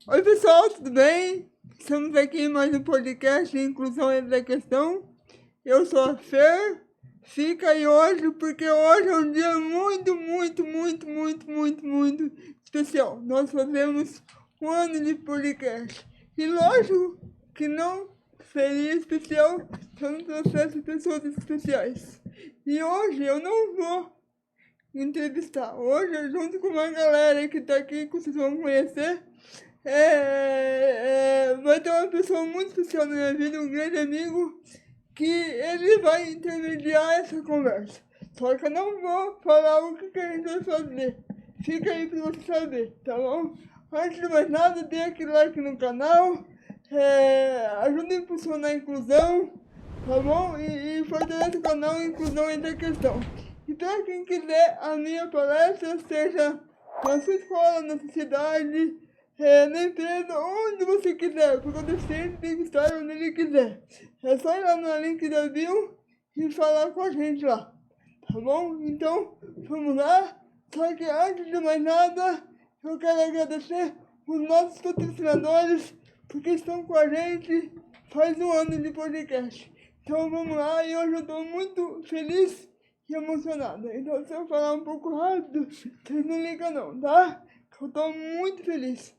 Oi pessoal, tudo bem? Estamos aqui em mais um podcast Inclusão é da Questão. Eu sou a Fer, fica aí hoje porque hoje é um dia muito especial. Nós fazemos um ano de podcast e lógico que não seria especial se eu não trouxesse pessoas especiais. E hoje eu não vou entrevistar, hoje junto com uma galera que está aqui que vocês vão conhecer. Vai ter uma pessoa muito especial na minha vida, um grande amigo, que ele vai intermediar essa conversa. Só que eu não vou falar o que a gente vai fazer. Fica aí pra você saber, tá bom? Antes de mais nada, dê aquele like no canal, ajude a impulsionar a inclusão, tá bom? E fortaleça o canal Inclusão Entre a Questão. E para quem quiser a minha palestra, seja na sua escola, na sua cidade, na empresa, onde você quiser, porque o deficiente tem que estar onde ele quiser. É só ir lá no link da bio e falar com a gente lá, tá bom? Então, vamos lá. Só que antes de mais nada, eu quero agradecer os nossos patrocinadores, porque estão com a gente faz um ano de podcast. Então vamos lá, e hoje eu estou muito feliz e emocionado. Então se eu falar um pouco rápido, vocês não ligam não, tá? Eu estou muito feliz.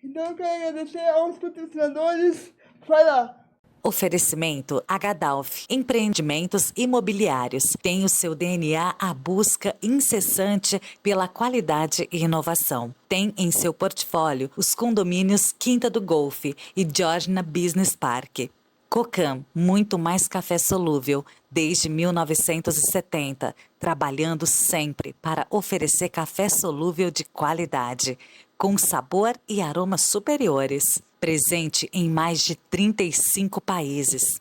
Então eu quero agradecer aos patrocinadores. Vai lá! Oferecimento Hadalf, empreendimentos imobiliários. Tem o seu DNA a busca incessante pela qualidade e inovação. Tem em seu portfólio os condomínios Quinta do Golfe e Georgina Business Park. Cocan, muito mais café solúvel, desde 1970, trabalhando sempre para oferecer café solúvel de qualidade, com sabor e aromas superiores, presente em mais de 35 países.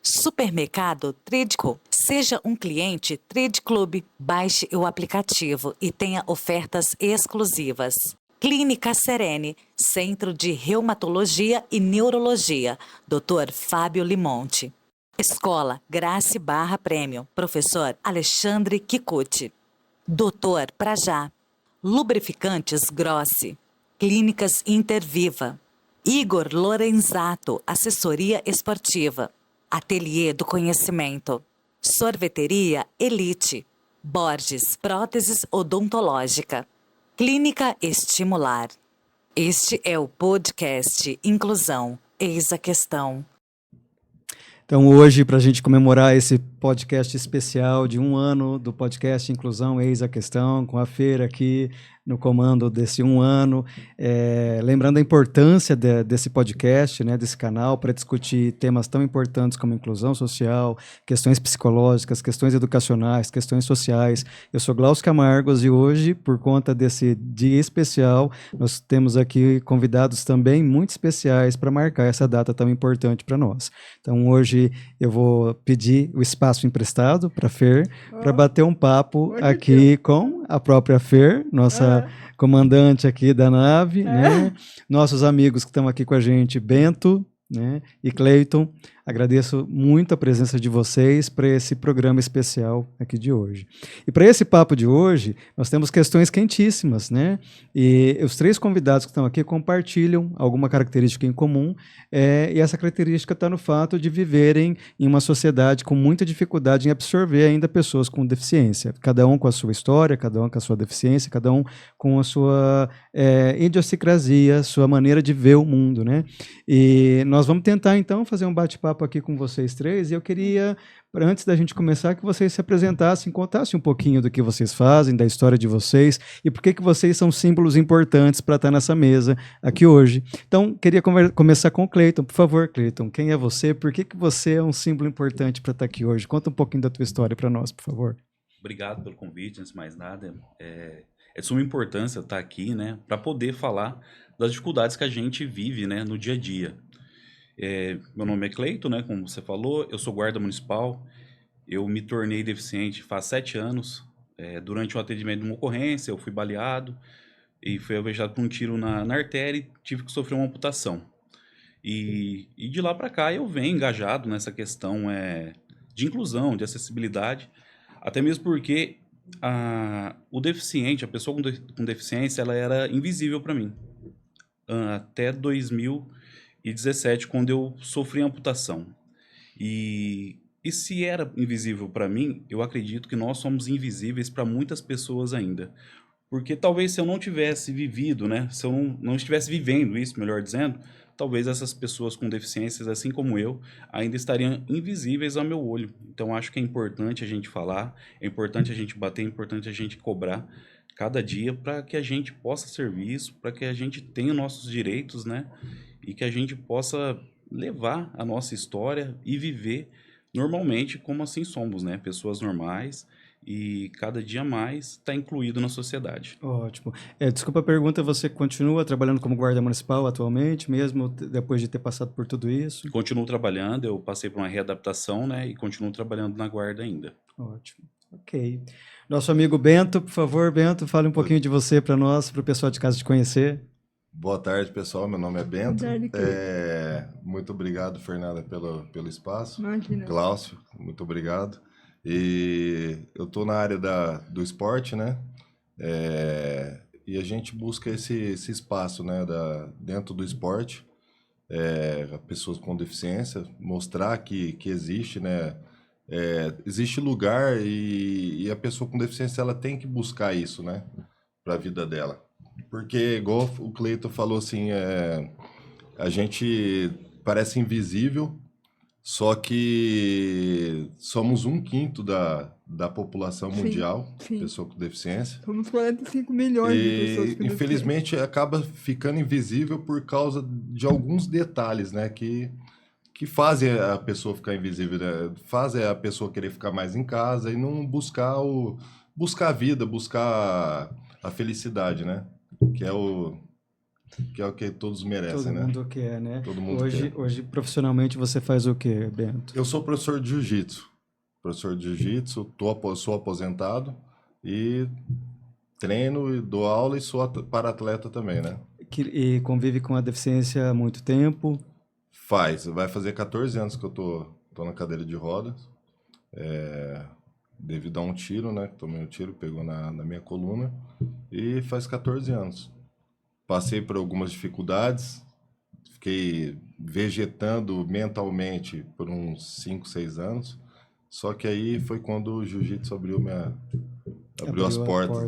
Supermercado Tridco. Seja um cliente Trid Club, baixe o aplicativo e tenha ofertas exclusivas. Clínica Serene, Centro de Reumatologia e Neurologia, Dr. Fábio Limonte. Escola Grace Barra Prêmio, Professor Alexandre Kikuchi. Doutor Prajá. Lubrificantes Grossi. Clínicas Interviva. Igor Lorenzato, Assessoria Esportiva. Ateliê do Conhecimento. Sorveteria Elite. Borges, Próteses Odontológica. Clínica Estimular. Este é o podcast Inclusão. Eis a questão. Então hoje, para a gente comemorar esse podcast especial de um ano do podcast Inclusão, Eis a Questão, com a Feira aqui no comando desse um ano, lembrando a importância desse podcast, né, desse canal, para discutir temas tão importantes como inclusão social, questões psicológicas, questões educacionais, questões sociais. Eu sou Glaucio Camargos e hoje, por conta desse dia especial, nós temos aqui convidados também muito especiais para marcar essa data tão importante para nós. Então hoje eu vou pedir o espaço emprestado para a Fer, para bater um papo aqui com a própria Fer, nossa comandante aqui da nave, né? Nossos amigos que estão aqui com a gente, Bento, né, e Cleiton. Agradeço muito a presença de vocês para esse programa especial aqui de hoje. E para esse papo de hoje, nós temos questões quentíssimas, né? E os três convidados que estão aqui compartilham alguma característica em comum, e essa característica está no fato de viverem em uma sociedade com muita dificuldade em absorver ainda pessoas com deficiência. Cada um com a sua história, cada um com a sua deficiência, cada um com a sua idiosincrasia, sua maneira de ver o mundo, né? E nós vamos tentar, então, fazer um bate-papo aqui com vocês três, e eu queria, antes da gente começar, que vocês se apresentassem, contassem um pouquinho do que vocês fazem, da história de vocês, e por que vocês são símbolos importantes para estar nessa mesa aqui hoje. Então, queria começar com o Cleiton. Por favor, Cleiton, quem é você? Por que você é um símbolo importante para estar aqui hoje? Conta um pouquinho da tua história para nós, por favor. Obrigado pelo convite, antes de mais nada. É de suma importância estar aqui, né, para poder falar das dificuldades que a gente vive, né, no dia a dia. Meu nome é Cleiton, né, como você falou, eu sou guarda municipal, eu me tornei deficiente faz 7 anos. Durante o atendimento de uma ocorrência, eu fui baleado e fui alvejado por um tiro na artéria e tive que sofrer uma amputação. E de lá para cá eu venho engajado nessa questão de inclusão, de acessibilidade, até mesmo porque o deficiente, a pessoa com deficiência, ela era invisível para mim. até 2017, quando eu sofri amputação. E se era invisível para mim, eu acredito que nós somos invisíveis para muitas pessoas ainda. Porque talvez se eu não tivesse vivido, né? Se eu não estivesse vivendo isso, melhor dizendo, talvez essas pessoas com deficiências, assim como eu, ainda estariam invisíveis ao meu olho. Então acho que é importante a gente falar, é importante a gente bater, é importante a gente cobrar cada dia para que a gente possa servir isso, para que a gente tenha nossos direitos, né? E que a gente possa levar a nossa história e viver normalmente como assim somos, né? Pessoas normais e cada dia mais está incluído na sociedade. Ótimo. Desculpa a pergunta, você continua trabalhando como guarda municipal atualmente, mesmo depois de ter passado por tudo isso? Continuo trabalhando, eu passei por uma readaptação, né? E continuo trabalhando na guarda ainda. Ótimo. Ok. Nosso amigo Bento, por favor, Bento, fale um pouquinho de você para nós, para o pessoal de casa te conhecer. Boa tarde, pessoal. Meu nome é Bento. Boa tarde, Muito obrigado, Fernanda, pelo espaço. Imagina. Glaucio, muito obrigado. E eu estou na área do esporte, né? E a gente busca esse espaço, né? Dentro do esporte, pessoas com deficiência, mostrar que existe, né? Existe lugar e a pessoa com deficiência ela tem que buscar isso, né? Para a vida dela. Porque, igual o Cleiton falou assim, a gente parece invisível, só que somos 1/5 da população mundial, sim. pessoa com deficiência. Somos 45 milhões de pessoas. E, infelizmente, acaba ficando invisível por causa de alguns detalhes, né? Que fazem a pessoa ficar invisível, né? Fazem a pessoa querer ficar mais em casa e não buscar a vida, buscar a felicidade, né? Que é o que todos merecem, Todo né? mundo quer, né? Todo mundo quer. Hoje, profissionalmente, você faz o quê, Bento? Eu sou professor de jiu-jitsu. Sou aposentado e treino e dou aula e sou para-atleta também, né? E convive com a deficiência há muito tempo? Vai fazer 14 anos que eu tô na cadeira de rodas. Devido a um tiro, né? Tomei um tiro, pegou na minha coluna. E faz 14 anos. Passei por algumas dificuldades. Fiquei vegetando mentalmente por uns 5, 6 anos. Só que aí foi quando o jiu-jitsu abriu as portas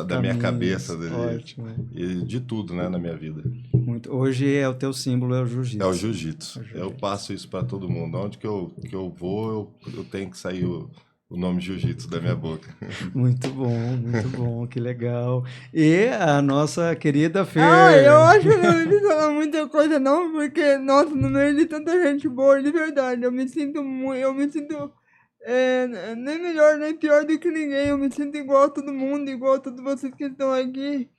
da minha cabeça. Ótimo. E de tudo, né? Na minha vida. Muito. Hoje o teu símbolo é o jiu-jitsu. É o jiu-jitsu. Eu passo isso para todo mundo. Onde que eu vou, eu tenho que sair o nome jiu-jitsu da minha boca. Muito bom, que legal. E a nossa querida Fer. Eu acho que não precisa falar muita coisa não, porque, nossa, no meio de tanta gente boa, de verdade, eu me sinto nem melhor nem pior do que ninguém, eu me sinto igual a todo mundo, igual a todos vocês que estão aqui.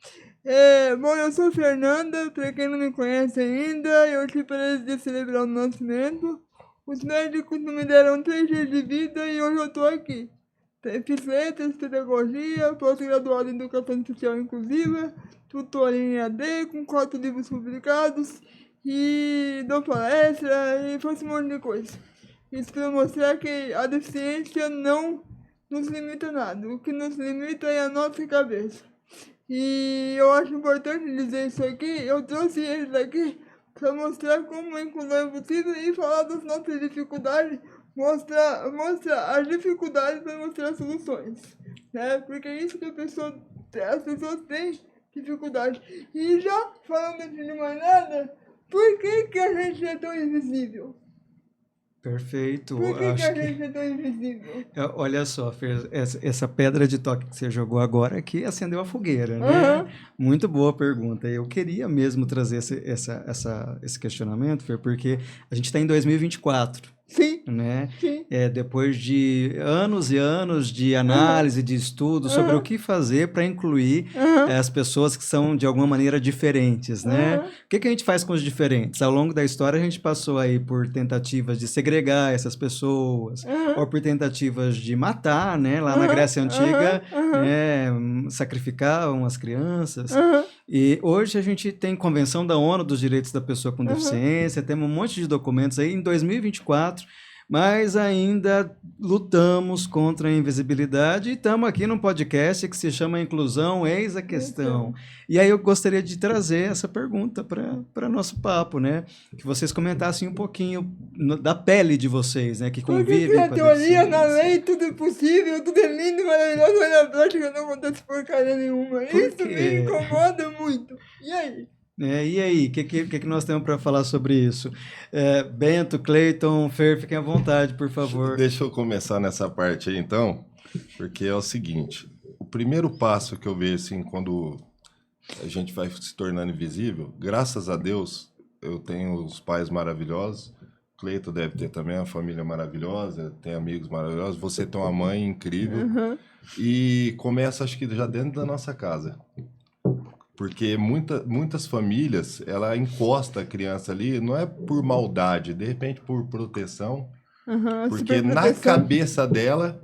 Bom, eu sou Fernanda, pra quem não me conhece ainda, eu tive o prazer de celebrar o nascimento. Os médicos me deram 3 dias de vida e hoje eu estou aqui. Fiz letras, pedagogia, pós-graduado em educação social inclusiva, tutor em EAD, com 4 livros publicados, e dou palestra e faço um monte de coisa. Isso para mostrar que a deficiência não nos limita a nada, o que nos limita é a nossa cabeça. E eu acho importante dizer isso aqui, eu trouxe eles aqui para mostrar como a inclusão é possível e falar das nossas dificuldades, mostrar as dificuldades para mostrar soluções, né? Porque é isso que as pessoas têm dificuldade. E já falando de mais nada, por que a gente é tão invisível? Perfeito. Por que a gente é tão invisível? Olha só, Fer, essa pedra de toque que você jogou agora aqui acendeu a fogueira, né? Muito boa pergunta. Eu queria mesmo trazer esse questionamento, Fer, porque a gente está em 2024. Sim. Né? Sim. Depois de anos e anos de análise, de estudo sobre o que fazer para incluir as pessoas que são de alguma maneira diferentes, né? O que a gente faz com os diferentes? Ao longo da história a gente passou aí por tentativas de segregar essas pessoas, ou por tentativas de matar, né? Lá na Grécia Antiga, sacrificavam as crianças. E hoje a gente tem Convenção da ONU dos Direitos da Pessoa com Deficiência, temos um monte de documentos aí. Em 2024, mas ainda lutamos contra a invisibilidade e estamos aqui num podcast que se chama Inclusão, Eis a Questão. E aí eu gostaria de trazer essa pergunta para nosso papo, né? Que vocês comentassem um pouquinho da pele de vocês, né? Que Porque convivem na com a teoria, na deficiência. lei, tudo é possível, tudo é lindo, maravilhoso, mas na prática não acontece porcaria nenhuma. Por Isso quê? me incomoda muito. E aí? E aí, o que nós temos para falar sobre isso? Bento, Cleiton, Fer, fiquem à vontade, por favor. Deixa eu começar nessa parte aí, então, porque é o seguinte, o primeiro passo que eu vejo, assim, quando a gente vai se tornando invisível, graças a Deus, eu tenho os pais maravilhosos, Cleiton deve ter também uma família maravilhosa, tem amigos maravilhosos, você tem uma mãe incrível, e começa, acho que já dentro da nossa casa. Porque muitas famílias, ela encosta a criança ali, não é por maldade, de repente por proteção, porque na cabeça dela,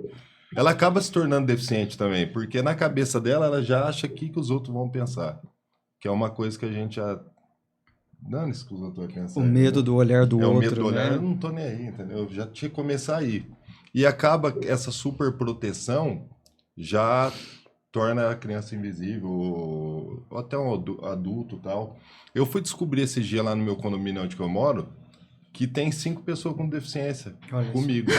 ela acaba se tornando deficiente também, porque na cabeça dela, ela já acha que os outros vão pensar, que é uma coisa que a gente já... Dane-se que os outros vão pensar. O medo do olhar do outro, o medo do olhar, né? eu não tô nem aí, entendeu? Eu já tinha que começar aí. E acaba essa super proteção já... torna a criança invisível, ou até um adulto e tal. Eu fui descobrir esse dia lá no meu condomínio onde que eu moro, que tem 5 pessoas com deficiência comigo.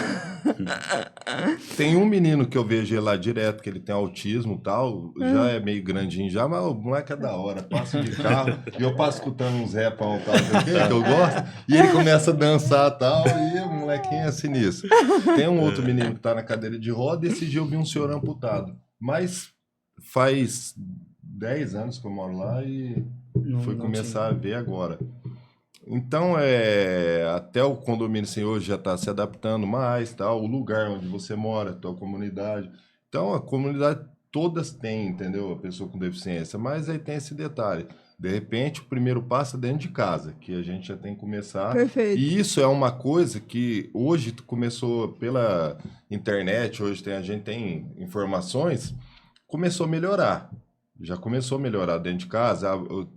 Tem um menino que eu vejo ele lá direto, que ele tem autismo e tal, já é meio grandinho já, mas o moleque é da hora, passa de carro, e eu passo escutando uns repão e tal, que eu gosto, e ele começa a dançar e tal, e o molequinho é sinistro. Tem um outro menino que tá na cadeira de roda, e esse dia eu vi um senhor amputado. Mas faz 10 anos que eu moro lá e fui começar a ver agora. Então, até o condomínio assim, hoje já está se adaptando mais, tal, o lugar onde você mora, a tua comunidade. Então, a comunidade todas têm, entendeu? A pessoa com deficiência, mas aí tem esse detalhe. De repente, o primeiro passo é dentro de casa, que a gente já tem que começar. Perfeito. E isso é uma coisa que hoje começou pela internet, hoje a gente tem informações, começou a melhorar. Já começou a melhorar dentro de casa.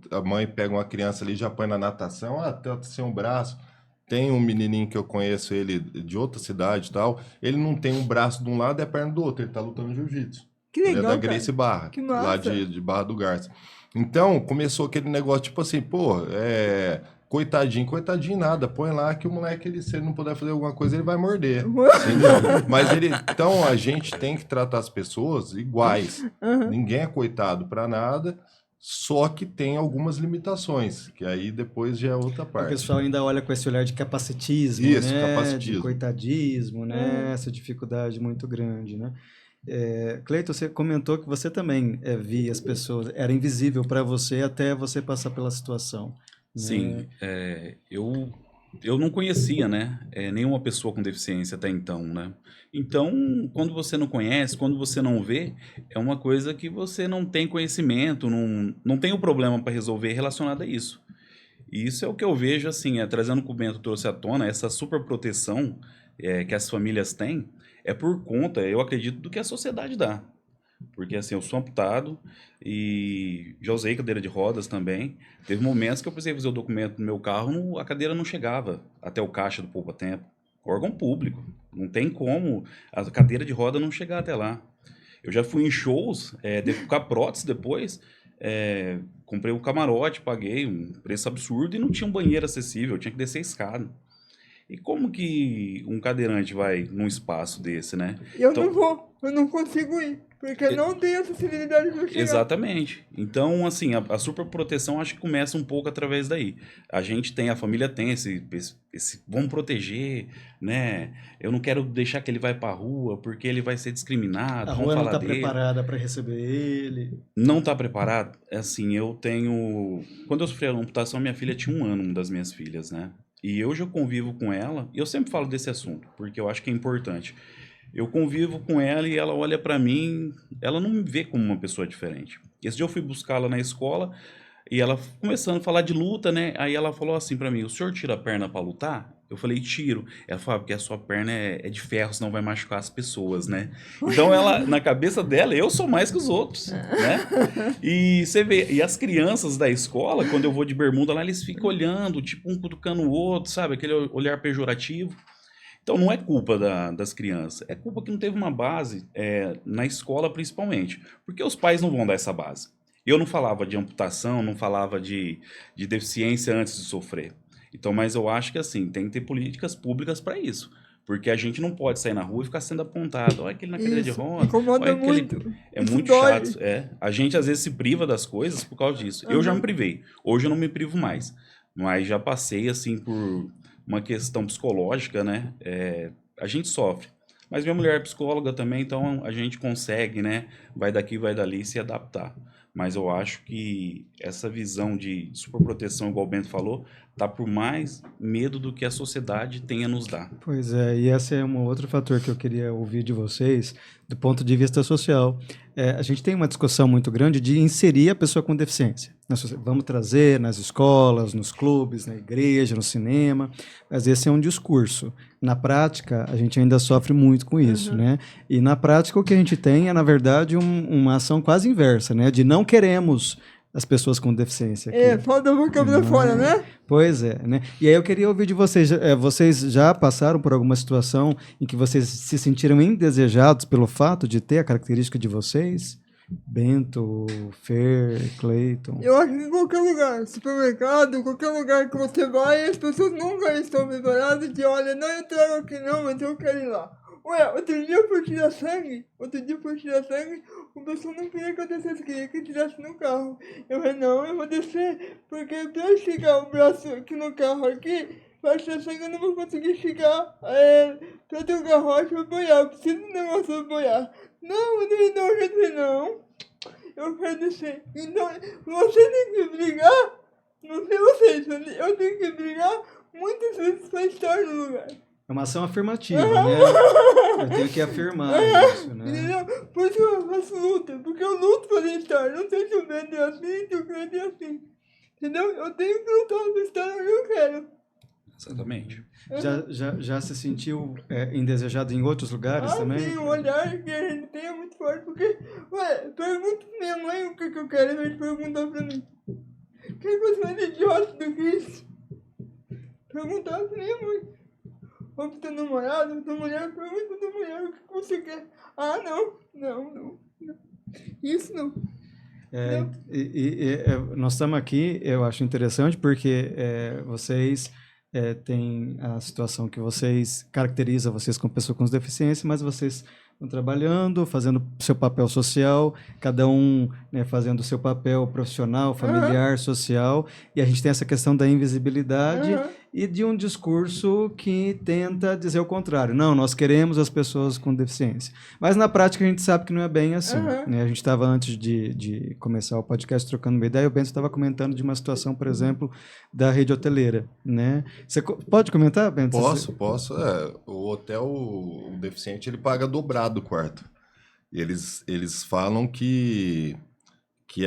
A mãe pega uma criança ali, já põe na natação, tá sem um braço. Tem um menininho que eu conheço, ele de outra cidade e tal, ele não tem um braço de um lado e a perna do outro, ele tá lutando jiu-jitsu. Que legal, ele é da Grace Barra, que massa. lá de Barra do Garça. Então, começou aquele negócio, tipo assim, pô, coitadinho nada, põe lá que o moleque, se ele não puder fazer alguma coisa, ele vai morder, entendeu? Mas então a gente tem que tratar as pessoas iguais, ninguém é coitado pra nada, só que tem algumas limitações, que aí depois já é outra parte. O pessoal ainda olha com esse olhar de capacitismo, Isso, né? capacitismo. De coitadismo, né? Essa dificuldade muito grande, né? Cleiton, você comentou que você também via as pessoas, era invisível para você até você passar pela situação. Sim, eu não conhecia, né, nenhuma pessoa com deficiência até então, né? Então, quando você não conhece, quando você não vê, é uma coisa que você não tem conhecimento, não tem um problema para resolver relacionado a isso. E isso é o que eu vejo, assim, trazendo o que o Bento trouxe à tona, essa super proteção que as famílias têm, é por conta, eu acredito, do que a sociedade dá. Porque, assim, eu sou amputado e já usei cadeira de rodas também. Teve momentos que eu precisei fazer o documento no meu carro, a cadeira não chegava até o caixa do poupa-tempo. Órgão público. Não tem como a cadeira de roda não chegar até lá. Eu já fui em shows, com a prótese depois, comprei um camarote, paguei um preço absurdo e não tinha um banheiro acessível, eu tinha que descer a escada. E como que um cadeirante vai num espaço desse, né? Eu não consigo ir, porque não tenho acessibilidade para chegar. Exatamente. Então, assim, a superproteção acho que começa um pouco através daí. A família tem esse vamos proteger, né? Eu não quero deixar que ele vai pra rua, porque ele vai ser discriminado. A vamos rua não falar está dele. preparada para receber ele. Não tá preparado? Assim, quando eu sofri a amputação, minha filha tinha 1 ano, uma das minhas filhas, né? E hoje eu convivo com ela, e eu sempre falo desse assunto, porque eu acho que é importante. Eu convivo com ela e ela olha pra mim, ela não me vê como uma pessoa diferente. Esse dia eu fui buscá-la na escola, e ela começando a falar de luta, né? Aí ela falou assim pra mim, o senhor tira a perna pra lutar? Eu falei, tiro. Ela falou, porque a sua perna é de ferro, senão vai machucar as pessoas, né? Então ela, na cabeça dela, eu sou mais que os outros, né? E você vê, e as crianças da escola, quando eu vou de bermuda lá, eles ficam olhando, tipo um cutucando o outro, sabe? Aquele olhar pejorativo. Então não é culpa das crianças, é culpa que não teve uma base na escola principalmente, porque os pais não vão dar essa base. Eu não falava de amputação, não falava de deficiência antes de sofrer. Então, mas eu acho que assim, tem que ter políticas públicas para isso. Porque a gente não pode sair na rua e ficar sendo apontado. Olha aquele na cadeira de Isso, roda. incomoda Olha aquele... muito. É Isso muito dói. chato. A gente às vezes se priva das coisas por causa disso. Eu já me privei. Hoje eu não me privo mais. Mas já passei assim por uma questão psicológica, né? A gente sofre. Mas minha mulher é psicóloga também, então a gente consegue, né? Vai daqui, vai dali se adaptar. Mas eu acho que essa visão de superproteção, igual o Bento falou, tá por mais medo do que a sociedade tem a nos dar. Pois é, e esse é um outro fator que eu queria ouvir de vocês, do ponto de vista social. A gente tem uma discussão muito grande de inserir a pessoa com deficiência. Vamos trazer nas escolas, nos clubes, na igreja, no cinema, mas esse é um discurso. Na prática, a gente ainda sofre muito com isso, né? E na prática, o que a gente tem é, na verdade, uma ação quase inversa, né? De não queremos as pessoas com deficiência aqui. Falta a boca pra fora, né? Pois é, né? E aí eu queria ouvir de vocês, vocês já passaram por alguma situação em que vocês se sentiram indesejados pelo fato de ter a característica de vocês? Bento, Fer, Cleiton. Eu acho que em qualquer lugar, supermercado, qualquer lugar que você vai, as pessoas nunca estão preparadas de, olha, não, eu trago aqui não, mas eu quero ir lá. Ué, outro dia eu fui tirar sangue, o pessoal não queria que eu descesse, queria que eu tirasse no carro. Eu falei, não, eu vou descer, porque pra eu esticar o braço aqui no carro aqui, pra tirar sangue eu não vou conseguir esticar pra ter o garrote pra boiar, eu preciso de um negócio pra boiar. Não, eu falei, não, eu quero descer. Então, você tem que brigar, não sei vocês, eu tenho que brigar muitas vezes pra estar no lugar. É uma ação afirmativa, né? Eu tenho que afirmar isso, né? Entendeu? Por isso eu faço luta, porque eu luto pra estar. Não sei se o Bento é assim, se o Cleiton é assim. Entendeu? Eu tenho que lutar pra estar onde eu quero. Exatamente. Já se sentiu indesejado em outros lugares também? Sim, o olhar que a gente tem é muito forte, porque, ué, pergunta pra minha mãe o que eu quero, em vez de perguntar pra mim. Que coisa mais idiota do que isso? Perguntar pra minha mãe. Ou pro teu namorado, tua mulher, pergunta pra tua mulher o que você quer. Ah, não. Isso não. Nós estamos aqui, eu acho interessante, porque vocês têm a situação que vocês caracteriza vocês como pessoas com deficiência, mas vocês estão trabalhando, fazendo seu papel social, cada um, né, fazendo o seu papel profissional, familiar, social, e a gente tem essa questão da invisibilidade e de um discurso que tenta dizer o contrário. Não, nós queremos as pessoas com deficiência. Mas na prática a gente sabe que não é bem assim. Né? A gente estava antes de começar o podcast trocando uma ideia, o Bento estava comentando de uma situação, por exemplo, da rede hoteleira. Né? Você pode comentar, Bento? Posso. O hotel, o deficiente, ele paga dobrado o quarto. Eles falam que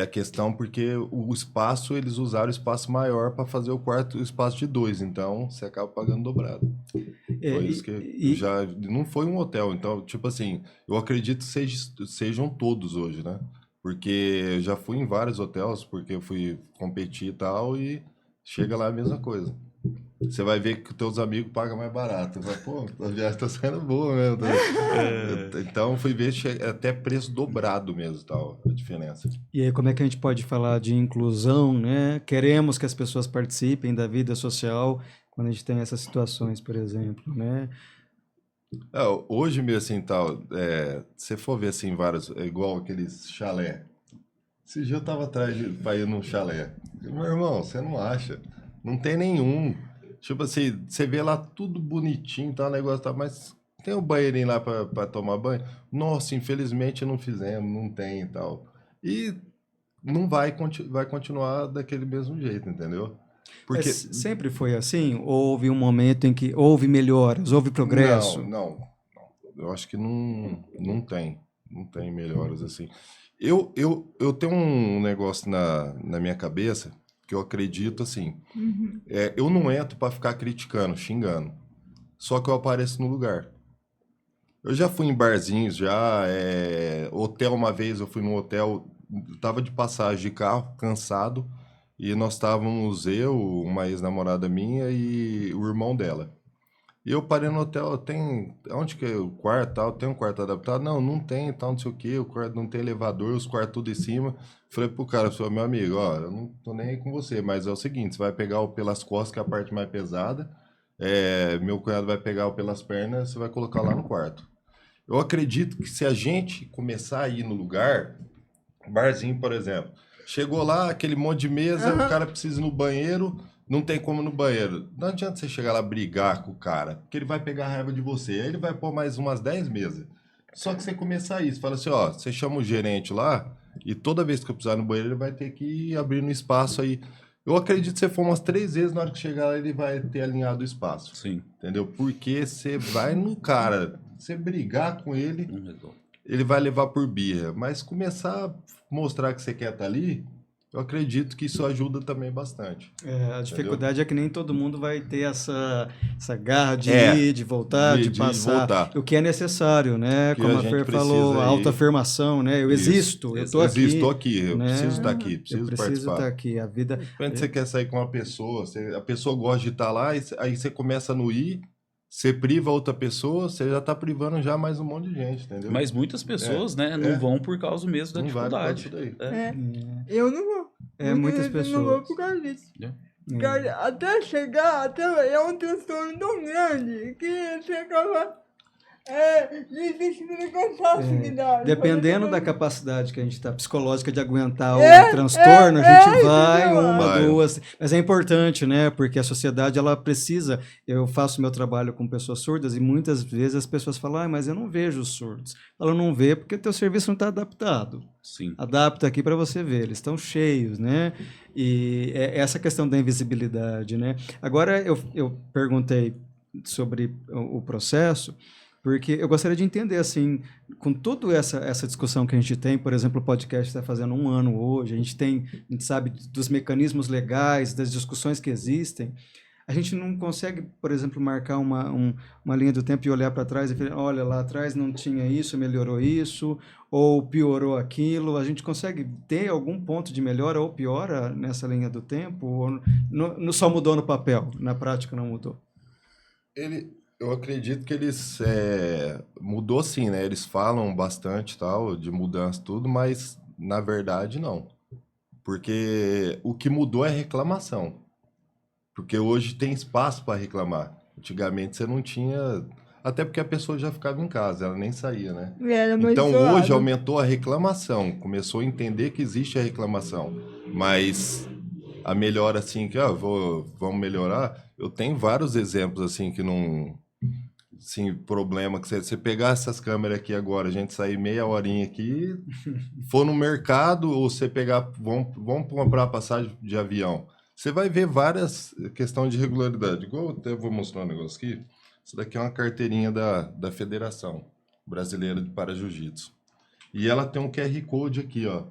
a questão, porque o espaço, eles usaram o espaço maior para fazer o quarto, o espaço de 2, então você acaba pagando dobrado. Foi isso que já não foi um hotel, então, tipo assim, eu acredito que sejam todos hoje, né? Porque eu já fui em vários hotéis, porque eu fui competir e tal, e chega lá a mesma coisa. Você vai ver que os teus amigos pagam mais barato. Você vai, pô, a viagem tá sendo boa mesmo. Então, fui ver até preço dobrado mesmo, tal, a diferença. E aí, como é que a gente pode falar de inclusão, né? Queremos que as pessoas participem da vida social quando a gente tem essas situações, por exemplo, né? Hoje mesmo, assim, tal, se for ver, assim, vários, igual aqueles chalé. Esse dia eu tava atrás pra ir num chalé. Meu irmão, você não acha? Não tem nenhum. Tipo assim, você vê lá tudo bonitinho, tá, o negócio tá, mas tem um banheirinho lá pra tomar banho? Nossa, infelizmente não fizemos, não tem e tal. E não vai continuar daquele mesmo jeito, entendeu? Porque Mas sempre foi assim? Ou houve um momento em que houve melhoras, houve progresso? Não. Eu acho que não tem melhoras assim. Eu tenho um negócio na minha cabeça que eu acredito assim. Eu não entro para ficar criticando, xingando. Só que eu apareço no lugar. Eu já fui em barzinhos, hotel uma vez, eu fui num hotel, tava de passagem de carro, cansado, e nós estávamos, uma ex-namorada minha e o irmão dela. E eu parei no hotel, onde que é o quarto tal? Tem um quarto adaptado? Não, não tem, tal, não sei o quê, o quarto não tem elevador, os quartos tudo em cima. Falei pro cara, meu amigo, ó, eu não tô nem aí com você, mas é o seguinte, você vai pegar o pelas costas, que é a parte mais pesada, meu cunhado vai pegar o pelas pernas, você vai colocar lá no quarto. Eu acredito que se a gente começar a ir no lugar, barzinho, por exemplo, chegou lá, aquele monte de mesa, o cara precisa ir no banheiro, não tem como ir no banheiro. Não adianta você chegar lá brigar com o cara, porque ele vai pegar raiva de você. Aí ele vai pôr mais umas 10 mesas. Só que você começar isso, fala assim, ó, você chama o gerente lá, e toda vez que eu precisar no banheiro, ele vai ter que ir abrindo espaço aí. Eu acredito que você for umas 3 vezes, na hora que chegar lá, ele vai ter alinhado o espaço. Sim. Entendeu? Porque você vai no cara, você brigar com ele, Não resolve. ele vai levar por birra. Mas começar a mostrar que você quer estar ali, eu acredito que isso ajuda também bastante. A dificuldade é que nem todo mundo vai ter essa garra de É, ir, de voltar, de de passar. voltar. O que é necessário, né? Que Como a a gente Fer precisa falou, a aí. autoafirmação, né? Eu Isso. existo, eu estou aqui. Estou aqui, eu né? preciso estar aqui, Eu preciso preciso participar. estar aqui. A vida... Quando você quer sair com uma pessoa, a pessoa gosta de estar lá, aí você começa a não ir, você priva outra pessoa, você já está privando já mais um monte de gente, entendeu? Mas muitas pessoas, né, não vão por causa mesmo da não vai por causa dificuldade. disso daí. Eu não vou. Muitas vezes eu não vou pessoas. por causa disso. É. Cara, até chegar, é um transtorno tão grande que você acaba desistindo de cansaço que dá. Dependendo da capacidade que a gente está psicológica de aguentar o transtorno, a gente vai entendeu? uma, Vai. duas. Mas é importante, né? Porque a sociedade ela precisa. Eu faço meu trabalho com pessoas surdas e muitas vezes as pessoas falam, mas eu não vejo os surdos. Ela não vê porque o teu serviço não está adaptado. Sim. Adapta aqui para você ver, eles estão cheios, né? E é essa questão da invisibilidade, né? Agora eu perguntei sobre o processo, porque eu gostaria de entender, assim, com toda essa discussão que a gente tem, por exemplo, o podcast está fazendo 1 ano hoje, a gente sabe dos mecanismos legais, das discussões que existem, a gente não consegue, por exemplo, marcar uma linha do tempo e olhar para trás e falar, olha, lá atrás não tinha isso, melhorou isso, ou piorou aquilo. A gente consegue ter algum ponto de melhora ou piora nessa linha do tempo? Ou só mudou no papel, na prática não mudou? Eu acredito que eles mudou sim, né? Eles falam bastante tal de mudança tudo, mas na verdade não, porque o que mudou é reclamação. Porque hoje tem espaço para reclamar. Antigamente você não tinha, até porque a pessoa já ficava em casa, ela nem saía, né? Então hoje aumentou a reclamação, começou a entender que existe a reclamação, mas a melhora assim que vamos melhorar. Eu tenho vários exemplos assim que não, assim, problema que você pegar essas câmeras aqui agora, a gente sair meia horinha aqui, for no mercado ou você pegar, vamos comprar passagem de avião. Você vai ver várias questões de regularidade. Igual eu até vou mostrar um negócio aqui. Isso daqui é uma carteirinha da Federação Brasileira de Para-Jiu-Jitsu. E ela tem um QR Code aqui, ó.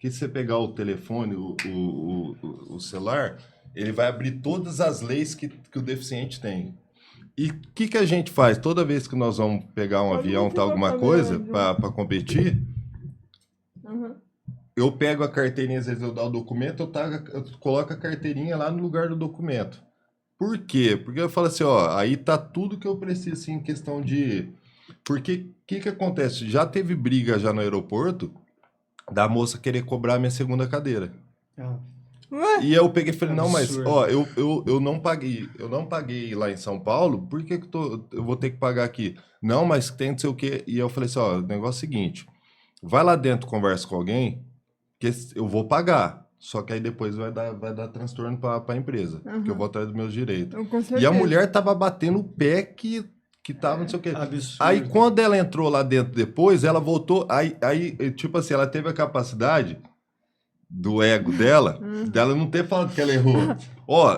Que se você pegar o telefone, o celular, ele vai abrir todas as leis que o deficiente tem. E o que a gente faz? Toda vez que nós vamos pegar um avião, tá, alguma coisa, para competir, eu pego a carteirinha, às vezes eu dou o documento, eu coloco a carteirinha lá no lugar do documento. Por quê? Porque eu falo assim, ó, aí tá tudo que eu preciso, assim, em questão de... Porque o que acontece? Já teve briga já no aeroporto da moça querer cobrar a minha segunda cadeira. E eu peguei e falei, não, mas, ó, eu não paguei lá em São Paulo, por que eu vou ter que pagar aqui? Não, mas tem não sei o quê. E eu falei assim, ó, o negócio é o seguinte, vai lá dentro, conversa com alguém, que eu vou pagar, só que aí depois vai dar transtorno para a empresa, porque eu vou atrás dos meus direitos. E a mulher tava batendo o pé que tava não sei o quê. Absurdo. Aí quando ela entrou lá dentro depois, ela voltou, aí tipo assim, ela teve a capacidade do ego dela não ter falado que ela errou. Ó,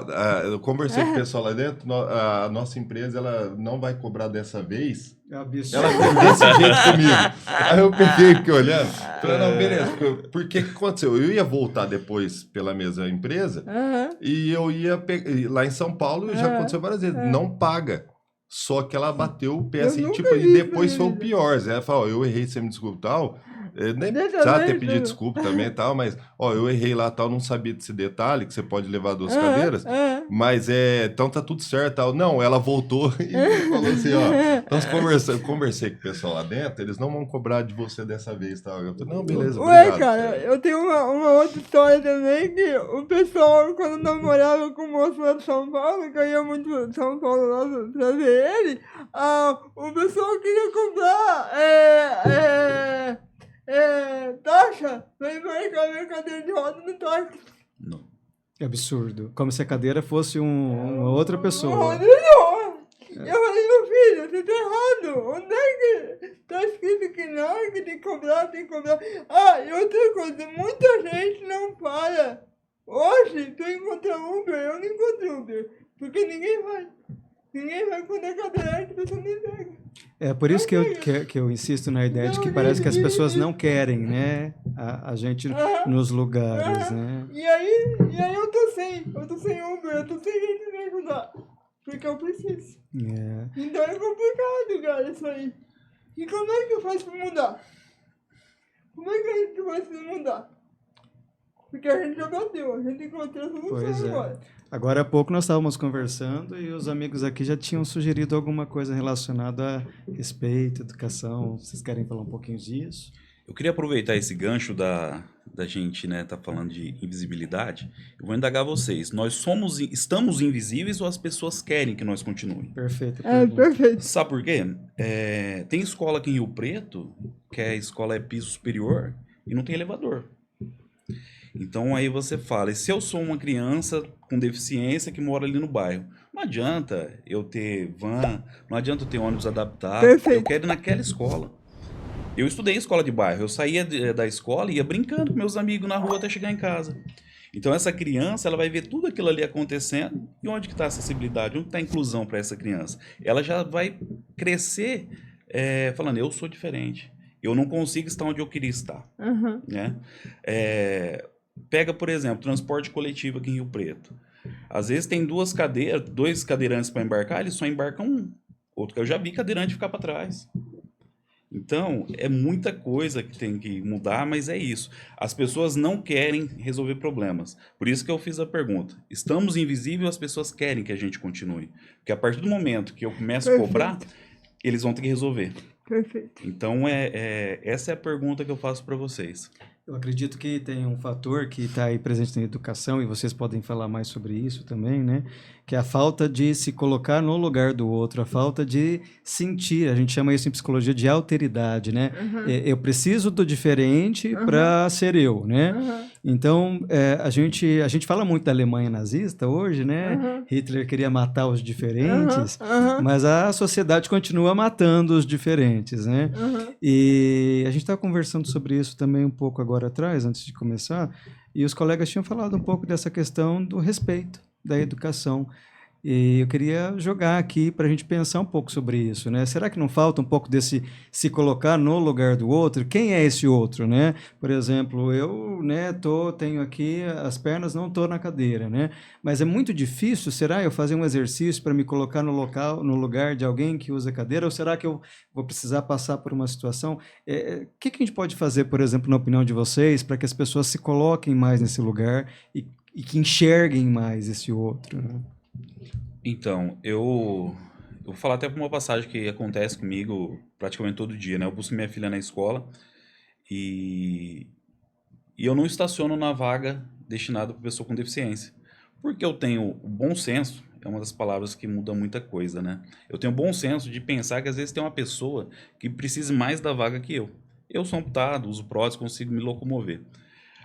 eu conversei com o pessoal lá dentro, a nossa empresa, ela não vai cobrar dessa vez. Absurdo. Ela fez desse jeito comigo. Aí eu peguei, fiquei olhando, falei, não, beleza, porque que aconteceu? Eu ia voltar depois pela mesma empresa e eu ia lá em São Paulo, já aconteceu várias vezes, não paga. Só que ela bateu o pé assim, tipo, e depois foi o pior. Ela falou, eu errei, você me desculpa tal. Nem Deixa precisava eu ter ver, pedido Júlio. desculpa também e tal, mas, ó, eu errei lá tal, não sabia desse detalhe, que você pode levar 2 cadeiras, mas então tá tudo certo tal. Não, ela voltou e falou assim, ó, nós conversei com o pessoal lá dentro, eles não vão cobrar de você dessa vez tal. Eu falei, não, beleza, Ué, obrigado. cara, eu tenho uma outra história também, que o pessoal, quando namorava com o moço lá de São Paulo, que eu ia muito em São Paulo lá pra ver ele, o pessoal queria cobrar taxa pra embarcar minha cadeira de roda no táxi. Não. Que absurdo. Como se a cadeira fosse uma outra pessoa. Não. Eu falei, meu filho, você tá errado. Onde é que tá escrito que não, que tem que cobrar, tem que cobrar. E outra coisa, muita gente não para. Hoje, tu encontra Uber, eu não encontro Uber. Porque ninguém vai. Ninguém vai quando é cadeirante, a pessoa nem pega. É por isso que eu insisto na ideia de que parece que as pessoas não querem, né? A gente nos lugares, né? E aí eu tô sem Uber, eu tô sem gente pra me ajudar. Porque eu preciso. É. Então é complicado, cara, isso aí. E como é que eu faço pra mudar? Como é que a gente faz pra mudar? Porque a gente já bateu, a gente encontrou a solução Pois é. agora. Agora há pouco nós estávamos conversando e os amigos aqui já tinham sugerido alguma coisa relacionada a respeito, educação. Vocês querem falar um pouquinho disso? Eu queria aproveitar esse gancho da gente, né, tá falando de invisibilidade. Eu vou indagar vocês. Estamos invisíveis ou as pessoas querem que nós continuem? Perfeito. Perfeito. Sabe por quê? Tem escola aqui em Rio Preto, que a escola é piso superior, e não tem elevador. Então aí você fala, e se eu sou uma criança com deficiência que mora ali no bairro? Não adianta eu ter van, não adianta eu ter ônibus adaptado, Perfeito. eu quero ir naquela escola. Eu estudei em escola de bairro, eu saía da escola e ia brincando com meus amigos na rua até chegar em casa. Então essa criança, ela vai ver tudo aquilo ali acontecendo, e onde que está a acessibilidade, onde está a inclusão para essa criança? Ela já vai crescer falando, eu sou diferente, eu não consigo estar onde eu queria estar. Né? Pega, por exemplo, transporte coletivo aqui em Rio Preto. Às vezes tem dois cadeirantes para embarcar, eles só embarcam um. Outro que eu já vi cadeirante ficar para trás. Então, é muita coisa que tem que mudar, mas é isso. As pessoas não querem resolver problemas. Por isso que eu fiz a pergunta. Estamos invisíveis ou as pessoas querem que a gente continue? Porque a partir do momento que eu começo a cobrar, eles vão ter que resolver. Perfeito. Então, essa é a pergunta que eu faço para vocês. Eu acredito que tem um fator que está aí presente na educação, e vocês podem falar mais sobre isso também, né? Que é a falta de se colocar no lugar do outro, a falta de sentir, a gente chama isso em psicologia de alteridade, né? Eu preciso do diferente para ser eu, né? Então, a gente fala muito da Alemanha nazista hoje, né? Hitler queria matar os diferentes, mas a sociedade continua matando os diferentes, né? E a gente estava conversando sobre isso também um pouco agora atrás, antes de começar, e os colegas tinham falado um pouco dessa questão do respeito, da educação. E eu queria jogar aqui para a gente pensar um pouco sobre isso, né? Será que não falta um pouco desse se colocar no lugar do outro? Quem é esse outro, né? Por exemplo, eu, né, tenho aqui as pernas, não estou na cadeira, né? Mas é muito difícil, será eu fazer um exercício para me colocar no lugar de alguém que usa cadeira? Ou será que eu vou precisar passar por uma situação? O que a gente pode fazer, por exemplo, na opinião de vocês, para que as pessoas se coloquem mais nesse lugar e que enxerguem mais esse outro, né? Então, eu vou falar até por uma passagem que acontece comigo praticamente todo dia, né? Eu busco minha filha na escola e eu não estaciono na vaga destinada para pessoa com deficiência. Porque eu tenho o bom senso, é uma das palavras que muda muita coisa, né? Eu tenho o bom senso de pensar que às vezes tem uma pessoa que precise mais da vaga que eu. Eu sou amputado, uso prótese, consigo me locomover.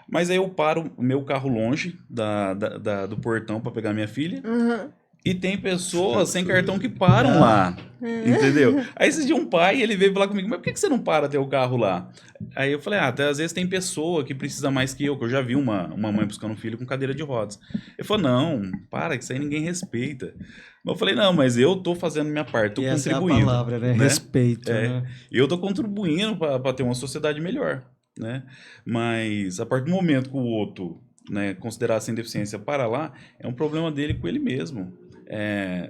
Mas aí eu paro o meu carro longe do portão para pegar minha filha. E tem pessoas sem cartão que param lá, entendeu? Aí esse dia um pai, ele veio falar comigo, mas por que você não para ter o carro lá? Aí eu falei, até às vezes tem pessoa que precisa mais que eu já vi uma mãe buscando um filho com cadeira de rodas. Ele falou, não, para, que isso aí ninguém respeita. Eu falei, não, mas eu tô fazendo minha parte, tô contribuindo. Essa é a palavra, né? Respeito, né? Eu tô contribuindo para ter uma sociedade melhor, né? Mas a partir do momento que o outro, né, considerar sem deficiência para lá, é um problema dele com ele mesmo.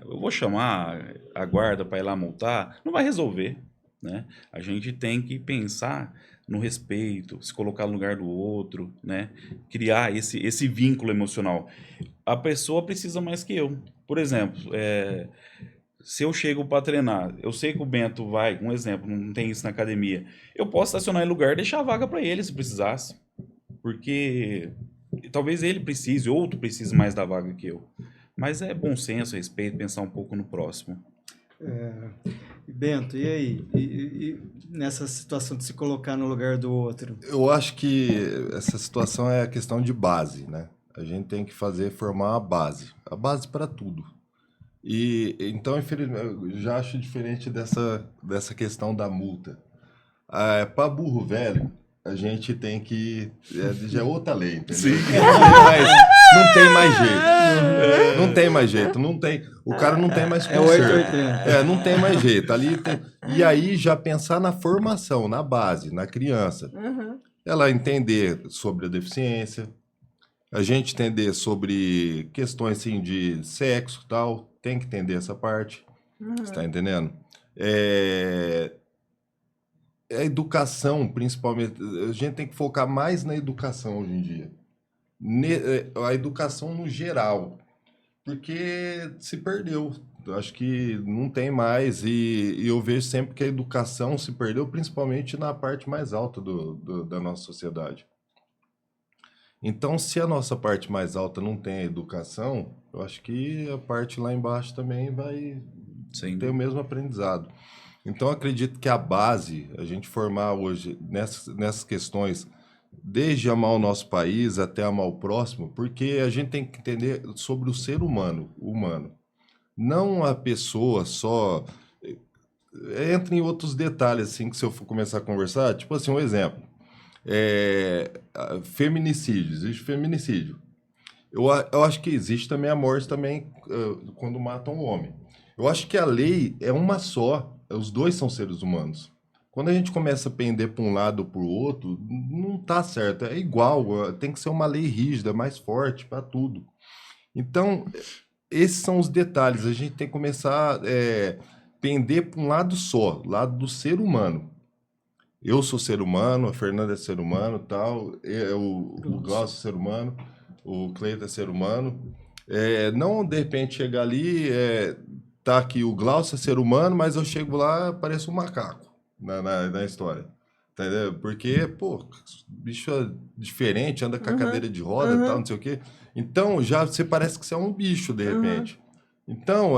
Eu vou chamar a guarda para ir lá multar, não vai resolver. né? A gente tem que pensar no respeito, se colocar no lugar do outro, né? Criar esse vínculo emocional. A pessoa precisa mais que eu. Por exemplo, se eu chego para treinar, eu sei que o Bento vai, um exemplo, não tem isso na academia, eu posso estacionar em lugar e deixar a vaga para ele se precisasse. Porque talvez ele precise, outro precise mais da vaga que eu. Mas é bom senso, respeito, pensar um pouco no próximo. Bento, e aí? E nessa situação de se colocar no lugar do outro? Eu acho que essa situação é a questão de base, né? A gente tem que formar a base para tudo. E então, infelizmente, eu já acho diferente dessa questão da multa. Para burro velho, a gente tem que. Já é outra lei, entendeu? Não tem mais jeito. Não tem mais jeito. Não tem, o cara não tem mais conserto. 880. Não tem mais jeito. E aí já pensar na formação, na base, na criança. Ela entender sobre a deficiência, a gente entender sobre questões assim, de sexo e tal, tem que entender essa parte. Você está entendendo? A educação, principalmente, a gente tem que focar mais na educação hoje em dia. A educação no geral, porque se perdeu. Eu acho que não tem mais e eu vejo sempre que a educação se perdeu, principalmente na parte mais alta da nossa sociedade. Então, se a nossa parte mais alta não tem a educação, eu acho que a parte lá embaixo também vai ter o mesmo aprendizado. Então, acredito que a base, a gente formar hoje nessas questões, desde amar o nosso país até amar o próximo, porque a gente tem que entender sobre o ser humano. Não a pessoa só. Entra em outros detalhes, assim, que se eu for começar a conversar, tipo assim, um exemplo. Feminicídio, existe feminicídio. Eu acho que existe também a morte também quando matam um homem. Eu acho que a lei é uma só, os dois são seres humanos. Quando a gente começa a pender para um lado ou para o outro, não tá certo, é igual, tem que ser uma lei rígida, mais forte para tudo. Então, esses são os detalhes, a gente tem que começar a pender para um lado só, lado do ser humano. Eu sou ser humano, a Fernanda é ser humano, tal, o Glaucio é ser humano, o Cleiton é ser humano. Não, de repente, chegar ali, tá aqui o Glaucio é ser humano, mas eu chego lá, pareço um macaco na história. Entendeu? Porque, pô, bicho é diferente, anda com a cadeira de roda, tal, não sei o quê. Então, já você parece que você é um bicho, de repente. Então,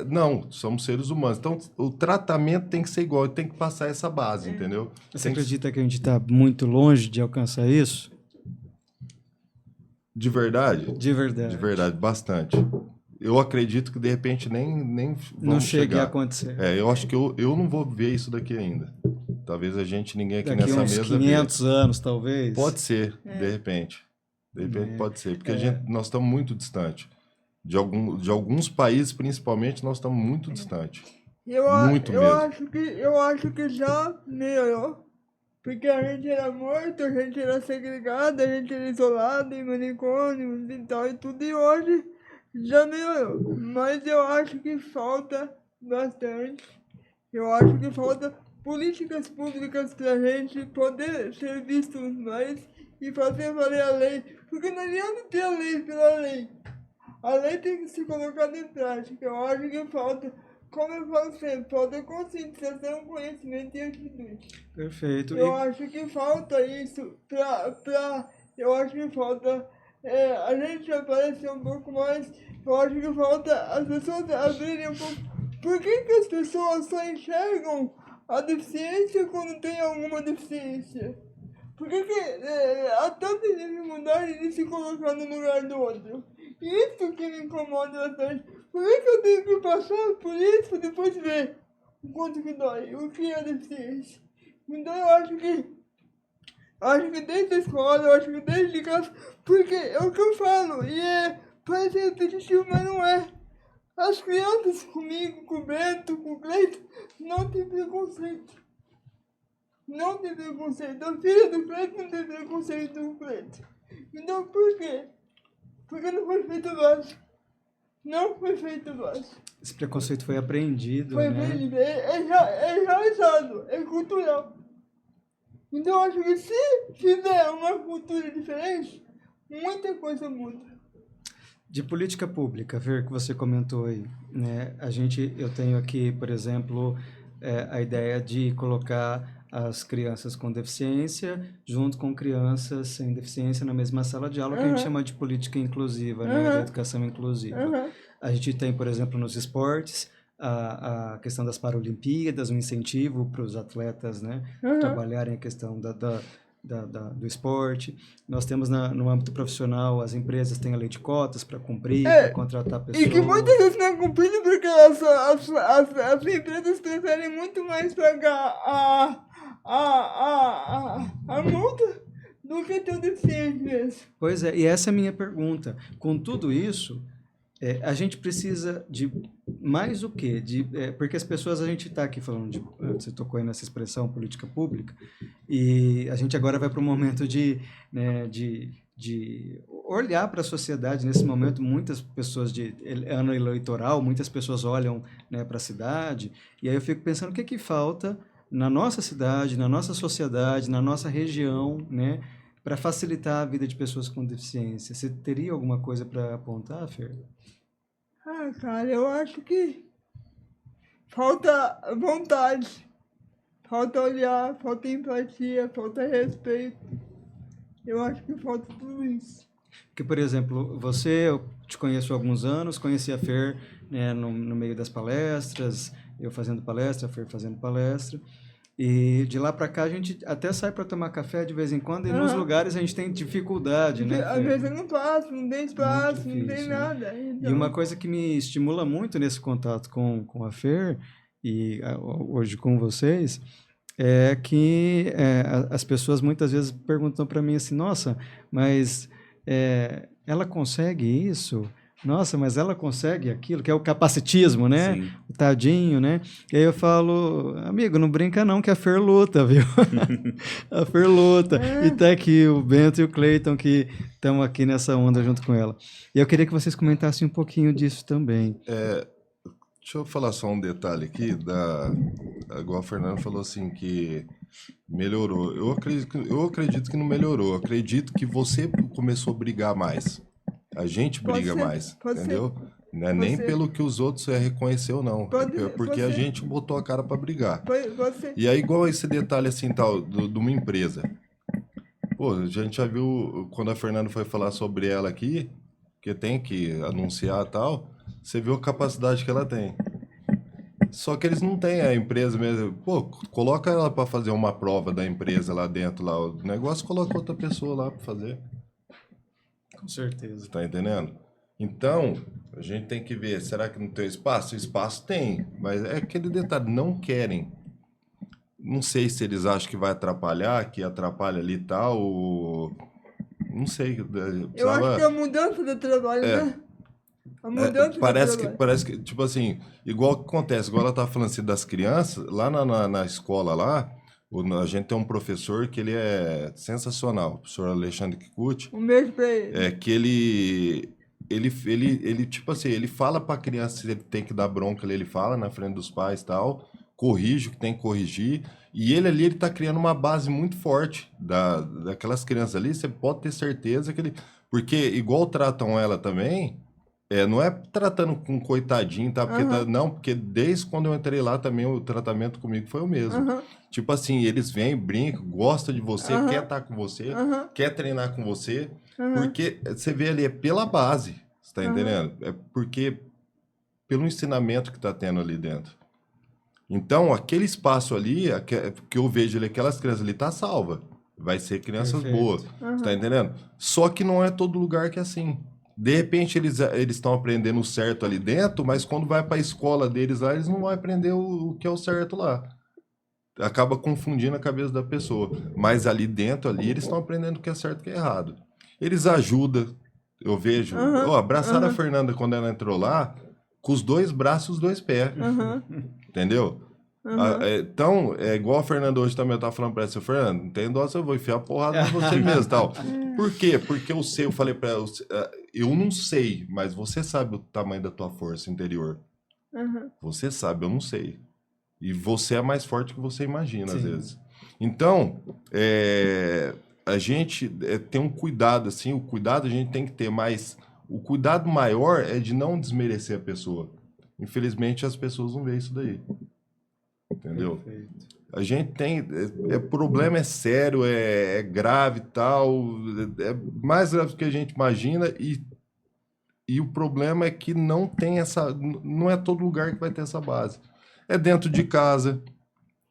não, somos seres humanos. Então, o tratamento tem que ser igual, tem que passar essa base, entendeu? Você acredita que a gente está muito longe de alcançar isso? De verdade? De verdade. De verdade, bastante. Eu acredito que, de repente, nem Não chegue chegar. a acontecer. Eu acho que eu não vou ver isso daqui ainda. Talvez ninguém aqui Daqui nessa uns mesa 500 anos, talvez. Pode ser, de repente. De repente pode ser, porque nós estamos muito distantes. De alguns países, principalmente, nós estamos muito distantes. Muito mesmo. Eu acho que já melhorou. Porque a gente era morto, a gente era segregado, a gente era isolado em manicômios e tal e tudo. E hoje já melhorou. Mas eu acho que falta bastante. Eu acho que falta políticas públicas para a gente poder ser vistos mais e fazer valer a lei. Porque não adianta ter a lei pela lei. A lei tem que ser colocada em prática. Eu acho que falta, como eu falo sempre, falta conscientização, conhecimento e atitude. Perfeito. Eu acho que falta isso eu acho que falta a gente aparecer um pouco mais. Eu acho que falta as pessoas abrirem um pouco. Por que as pessoas só enxergam a deficiência quando tem alguma deficiência? Por que há tanta dificuldade de se colocar no lugar do outro? Isso que me incomoda bastante. Por que eu tenho que passar por isso e depois ver o quanto que dói, o que é deficiência? Então eu acho que desde a escola, eu acho que desde casa, porque é o que eu falo, e parece repetitivo, mas não é. As crianças comigo, com o Bento, com o Cleiton, não tem preconceito. Não tem preconceito. A filha do Cleiton não tem preconceito com o Cleiton. Então por quê? Porque não foi feito básico. não foi feito mais. Esse preconceito foi apreendido, Foi né? feito, é enraizado, é cultural. Então eu acho que se tiver uma cultura diferente, muita coisa muda. De política pública, Fer, que você comentou aí, né? Eu tenho aqui, por exemplo, a ideia de colocar as crianças com deficiência junto com crianças sem deficiência na mesma sala de aula, que a gente chama de política inclusiva, né? Da educação inclusiva. A gente tem, por exemplo, nos esportes, a questão das Paralimpíadas, um incentivo para os atletas, né? Trabalharem a questão do esporte. Nós temos no âmbito profissional, as empresas têm a lei de cotas para cumprir, para contratar pessoas. E que muitas vezes não é cumprido porque as empresas preferem muito mais pagar a multa do que ter o deficiente mesmo. Pois é, e essa é a minha pergunta. Com tudo isso, a gente precisa de mais o quê? Porque as pessoas, a gente está aqui falando você tocou aí nessa expressão política pública, e a gente agora vai para um momento de olhar para a sociedade. Nesse momento, muitas pessoas, ano eleitoral, muitas pessoas olham, né, para a cidade, e aí eu fico pensando o que falta na nossa cidade, na nossa sociedade, na nossa região, né, para facilitar a vida de pessoas com deficiência. Você teria alguma coisa para apontar, Fer? Cara, eu acho que falta vontade, falta olhar, falta empatia, falta respeito. Eu acho que falta tudo isso. Porque, por exemplo, eu te conheço há alguns anos, conheci a Fer, né, no meio das palestras, eu fazendo palestra, a Fer fazendo palestra. E de lá para cá a gente até sai para tomar café de vez em quando, e nos lugares a gente tem dificuldade, né? Às vezes eu não passo, não tem espaço, difícil, não tem nada. Então... E uma coisa que me estimula muito nesse contato com a Fer, e hoje com vocês, é que as pessoas muitas vezes perguntam para mim assim, nossa, mas ela consegue isso? Nossa, mas ela consegue aquilo, que é o capacitismo, né? Sim. O tadinho, né? E aí eu falo, amigo, não brinca não, que a Fer luta, viu? A Fer luta. E tá aqui o Bento e o Cleiton, que estão aqui nessa onda junto com ela. E eu queria que vocês comentassem um pouquinho disso também. Deixa eu falar só um detalhe aqui, igual a Fernanda falou assim, que melhorou. Eu acredito que não melhorou. Eu acredito que você começou a brigar mais. A gente briga mais, entendeu? Não é nem pelo que os outros reconheceu, não. Porque a gente botou a cara para brigar. E aí, igual esse detalhe assim, tal, de uma empresa. Pô, a gente já viu, quando a Fernanda foi falar sobre ela aqui, que tem que anunciar e tal, você viu a capacidade que ela tem. Só que eles não têm a empresa mesmo. Pô, coloca ela para fazer uma prova da empresa lá dentro, lá, o negócio, coloca outra pessoa lá para fazer. Com certeza. Tá entendendo? Então, a gente tem que ver, será que não tem espaço? Espaço tem, mas é aquele detalhe, não querem. Não sei se eles acham que vai atrapalhar, que atrapalha ali e tal, ou... Não sei. Eu acho que é a mudança do trabalho, né? A mudança do trabalho. Parece que, tipo assim, igual que acontece, igual ela tá falando assim das crianças, lá na escola lá, a gente tem um professor que ele é sensacional, o professor Alexandre Kikuchi. Um beijo pra ele. É que ele tipo assim, ele fala pra criança se ele tem que dar bronca, ele fala na frente dos pais e tal, corrige o que tem que corrigir, e ele tá criando uma base muito forte daquelas crianças ali, você pode ter certeza que ele... Porque igual tratam ela também, não é tratando com coitadinho, tá? Porque não, porque desde quando eu entrei lá também o tratamento comigo foi o mesmo. Tipo assim, eles vêm, brincam, gostam de você, quer estar com você, quer treinar com você, porque você vê ali, é pela base, você tá entendendo? É porque pelo ensinamento que tá tendo ali dentro. Então, aquele espaço ali, que eu vejo ali, aquelas crianças ali, tá salva. Vai ser crianças boas, você tá entendendo? Só que não é todo lugar que é assim. De repente, eles estão aprendendo o certo ali dentro, mas quando vai para a escola deles lá, eles não vão aprender o que é o certo lá. Acaba confundindo a cabeça da pessoa. Mas ali dentro, eles estão aprendendo o que é certo e o que é errado. Eles ajudam, eu vejo. Abraçaram a Fernanda quando ela entrou lá, com os 2 braços e os 2 pés. Entendeu? Então, é igual a Fernanda hoje também, eu tava falando pra ela, Fernanda, não tem dó, eu vou enfiar a porrada em você mesmo, tal. Por quê? Porque eu falei pra ela, eu não sei, mas você sabe o tamanho da tua força interior. Você sabe, eu não sei. E você é mais forte que você imagina, às vezes. Então, a gente tem um cuidado, assim, o cuidado a gente tem que ter, mas o cuidado maior é de não desmerecer a pessoa. Infelizmente, as pessoas não veem isso daí. Entendeu? Perfeito. A gente tem... problema é sério, é grave e tal, é mais grave do que a gente imagina e o problema é que não tem essa... Não é todo lugar que vai ter essa base. É dentro de casa.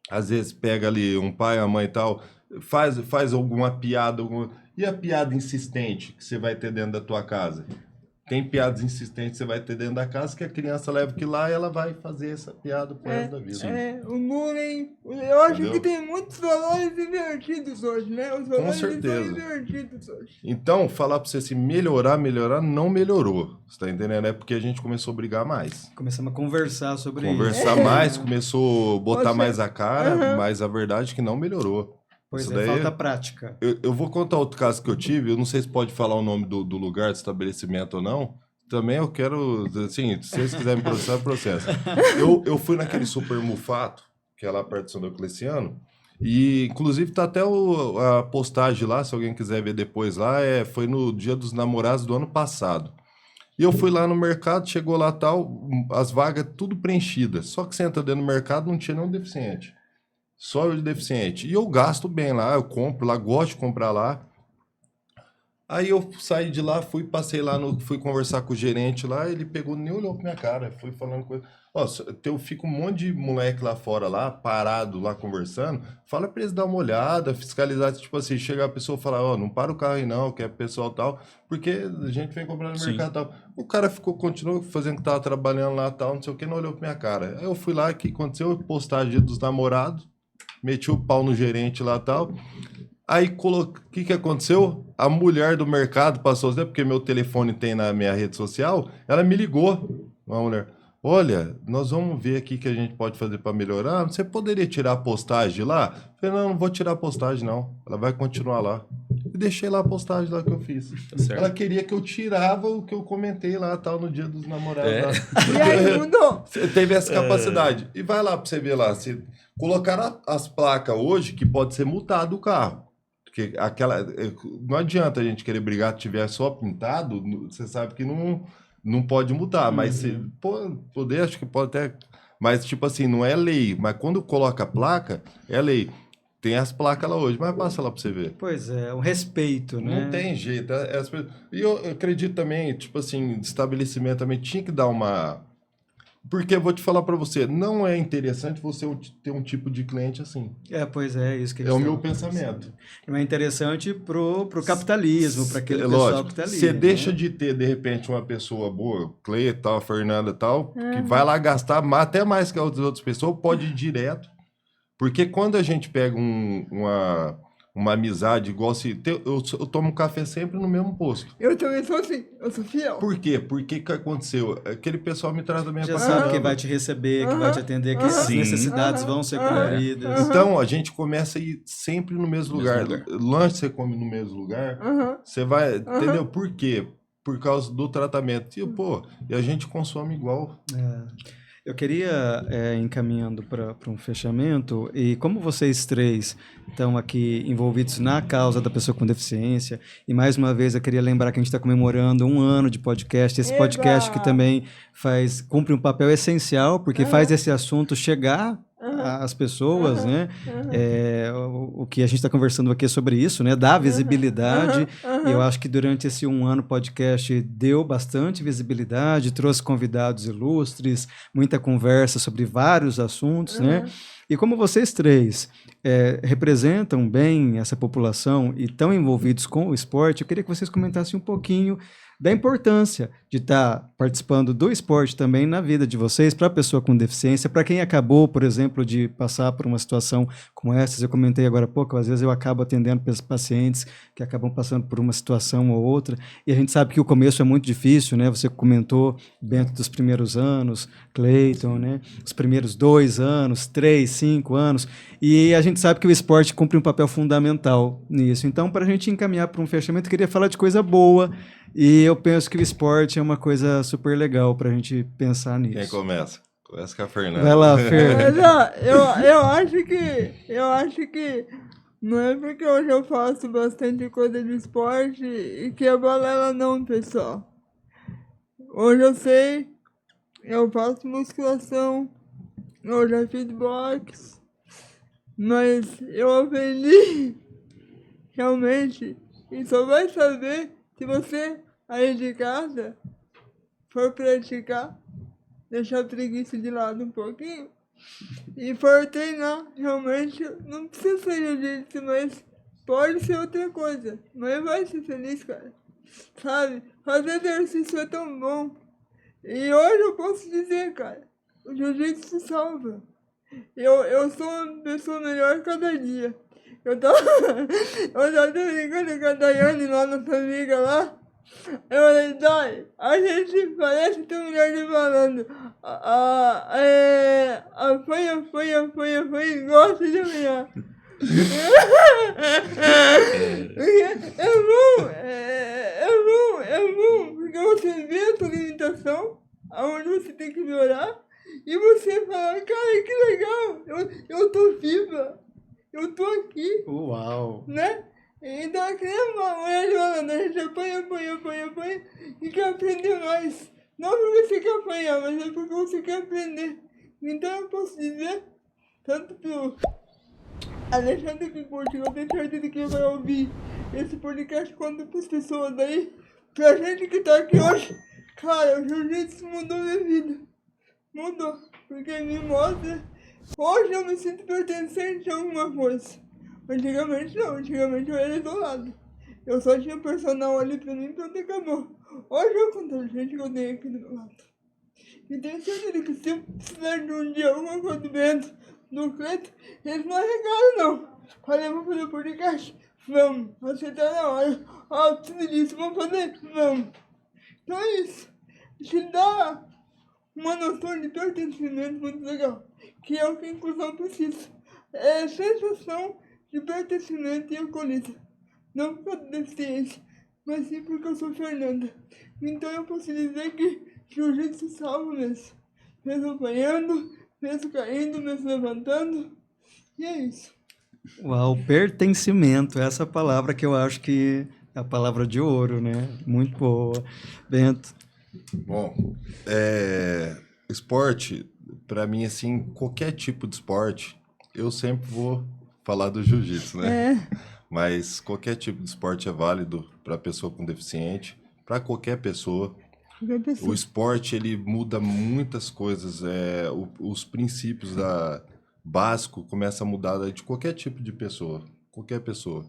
Às vezes pega ali um pai, a mãe e tal, faz alguma piada. E a piada insistente que você vai ter dentro da tua casa? Tem piadas insistentes que você vai ter dentro da casa que a criança leva que lá e ela vai fazer essa piada pro resto da vida. O bullying. Eu acho que tem muitos valores invertidos hoje, né? Os valores Com certeza. são invertidos hoje. Então, falar pra você assim, melhorar, não melhorou. Você tá entendendo? É porque a gente começou a brigar mais. Começamos a conversar sobre isso. Conversar mais, começou a botar mais a cara, mas a verdade é que não melhorou. Pois Isso é, daí, falta prática. eu vou contar outro caso que eu tive, eu não sei se pode falar o nome do lugar, do estabelecimento ou não. Também eu quero, assim, se vocês quiserem processar, processo. Eu fui naquele Super Mufato, que é lá perto de São Diocleciano, e inclusive tá até a postagem lá, se alguém quiser ver depois lá, foi no Dia dos Namorados do ano passado. E eu fui lá no mercado, chegou lá tal, as vagas tudo preenchidas, só que você entra dentro do mercado, não tinha nenhum deficiente. Só eu de deficiente. E eu gasto bem lá, eu compro lá, gosto de comprar lá. Aí eu saí de lá, passei lá, fui conversar com o gerente lá, ele pegou, nem olhou pra minha cara, fui falando coisa. Ó, fica um monte de moleque lá fora, lá, parado, lá conversando, fala pra eles dar uma olhada, fiscalizar, tipo assim, chegar a pessoa e falar, ó, não para o carro aí não, que é pessoal tal, porque a gente vem comprar no mercado tal. O cara continuou fazendo que tava trabalhando lá tal, não sei o que, não olhou pra minha cara. Aí eu fui lá, o que aconteceu? Postagem Dia dos Namorados, meti o pau no gerente lá e tal. Aí, o que aconteceu? A mulher do mercado passou, porque meu telefone tem na minha rede social, ela me ligou, uma mulher. Olha, nós vamos ver aqui o que a gente pode fazer para melhorar. Você poderia tirar a postagem lá? Eu falei, não vou tirar a postagem, não. Ela vai continuar lá. E deixei lá a postagem lá que eu fiz. Tá Ela queria que eu tirava o que eu comentei lá, tal, no Dia dos Namorados. Lá. E aí mudou. Você teve essa capacidade. E vai lá para você ver lá. Se colocar as placas hoje, que pode ser multado o carro. Porque não adianta a gente querer brigar se tiver só pintado, você sabe que não pode mudar, mas se poder, acho que pode até... Mas, tipo assim, não é lei. Mas quando coloca a placa, é lei. Tem as placas lá hoje, mas passa lá pra você ver. Pois é, um respeito, né? Não tem jeito. E eu acredito também, tipo assim, estabelecimento também tinha que dar uma... Porque eu vou te falar para você, não é interessante você ter um tipo de cliente assim. Pois é, isso que a gente é o meu pensamento. Não é interessante pro capitalismo, para aquele pessoal lógico, que tá ali. Você deixa né? de ter, de repente, uma pessoa boa, Cleia, tal, Fernanda tal, que vai lá gastar até mais que as outras pessoas, pode ir direto. Porque quando a gente pega uma amizade igual se... Eu tomo café sempre no mesmo posto. Eu também sou assim, eu sou fiel. Por quê? Porque que aconteceu? Aquele pessoal me trata bem Já pra sabe caramba. quem vai te receber, quem vai te atender, que as necessidades vão ser cumpridas. Então, a gente começa a ir sempre no mesmo lugar. Lanche você come no mesmo lugar. Você vai... Entendeu? Por quê? Por causa do tratamento. E a gente consome igual. Eu queria, encaminhando para um fechamento, e como vocês três estão aqui envolvidos na causa da pessoa com deficiência, e mais uma vez eu queria lembrar que a gente está comemorando 1 ano de podcast, esse podcast que também cumpre um papel essencial, porque faz esse assunto chegar às pessoas, né? O que a gente está conversando aqui é sobre isso, né? Dá visibilidade, e eu acho que durante esse 1 ano o podcast deu bastante visibilidade, trouxe convidados ilustres, muita conversa sobre vários assuntos, né? E como vocês três representam bem essa população e estão envolvidos com o esporte, eu queria que vocês comentassem um pouquinho da importância de estar participando do esporte também na vida de vocês, para a pessoa com deficiência, para quem acabou, por exemplo, de passar por uma situação como essa. Eu comentei agora há pouco, às vezes eu acabo atendendo pacientes que acabam passando por uma situação ou outra, e a gente sabe que o começo é muito difícil, né? Você comentou dentro dos primeiros anos, Cleiton, né? Os primeiros 2 anos, 3, 5 anos, e a gente sabe que o esporte cumpre um papel fundamental nisso. Então, para a gente encaminhar para um fechamento, eu queria falar de coisa boa, E eu penso que o esporte é uma coisa super legal pra gente pensar nisso. Quem começa? Começa com a Fernanda. Vai lá, Fer. Mas, ó, eu acho que não é porque hoje eu faço bastante coisa de esporte e que a balela não, pessoal. Hoje eu sei, eu faço musculação, eu já fiz boxe, mas eu aprendi realmente e só vai saber se você aí de casa for praticar, deixar a preguiça de lado um pouquinho e for treinar, realmente não precisa ser jiu-jitsu, mas pode ser outra coisa, mas vai ser feliz, cara. Sabe, fazer exercício é tão bom. E hoje eu posso dizer, cara, o jiu-jitsu salva. Eu sou uma pessoa melhor cada dia. Eu tava brincando com a Daiane lá, nossa amiga lá. Eu falei, Dai, a gente parece ter mulher de falando. A Fanha gosta de amanhã. É bom, porque você vê a sua limitação, aonde você tem que melhorar, e você fala, cara, que legal, eu tô viva, eu tô aqui, Uau! né? Então é que nem uma mulher falando, a gente apanha, e quer aprender mais. Não porque você quer apanhar, mas é porque você quer aprender. Então eu posso dizer, tanto pro Alexandre que curte, eu tenho certeza que vai ouvir esse podcast quanto para as pessoas aí, pra gente que tá aqui hoje. Cara, o jiu-jitsu mudou minha vida. Mudou, porque me mostra. Hoje eu me sinto pertencente a alguma coisa. Antigamente não, antigamente eu era isolado. Eu só tinha personal ali pra mim, pronto, acabou. Hoje eu conto a gente que eu tenho aqui do meu lado. E tenho certeza que se eu precisar de um dia alguma coisa dentro do Cleto, eles não arregaram não. Falei, vou fazer o podcast? Vamos. Você tá na hora. Ó, preciso disso, vamos fazer? Vamos. Então é isso. Te dá uma noção de pertencimento muito legal, que é o que a inclusão precisa. É a sensação de pertencimento e acolhida. Não por causa da deficiência, mas sim porque eu sou Fernanda. Então eu posso dizer que jiu-jitsu salva mesmo. Mesmo apanhando, mesmo caindo, mesmo levantando. E é isso. Uau, pertencimento, essa palavra que eu acho que é a palavra de ouro, né? Muito boa. Bento. Bom, esporte, pra mim, assim, qualquer tipo de esporte, eu sempre vou falar do jiu-jitsu, né? Mas qualquer tipo de esporte é válido para pessoa com deficiente, para qualquer pessoa. O esporte, ele muda muitas coisas, os princípios básico começa a mudar de qualquer tipo de pessoa, qualquer pessoa.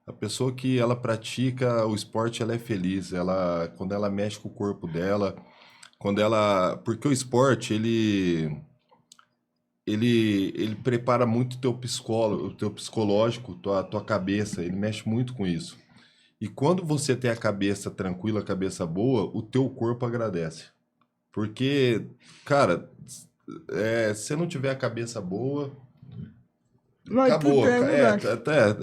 A pessoa que ela pratica o esporte, ela é feliz, quando ela mexe com o corpo dela, porque o esporte, ele prepara muito o teu psicológico, tua cabeça, ele mexe muito com isso. E quando você tem a cabeça tranquila, a cabeça boa, o teu corpo agradece. Porque, cara, se você não tiver a cabeça boa, acabou.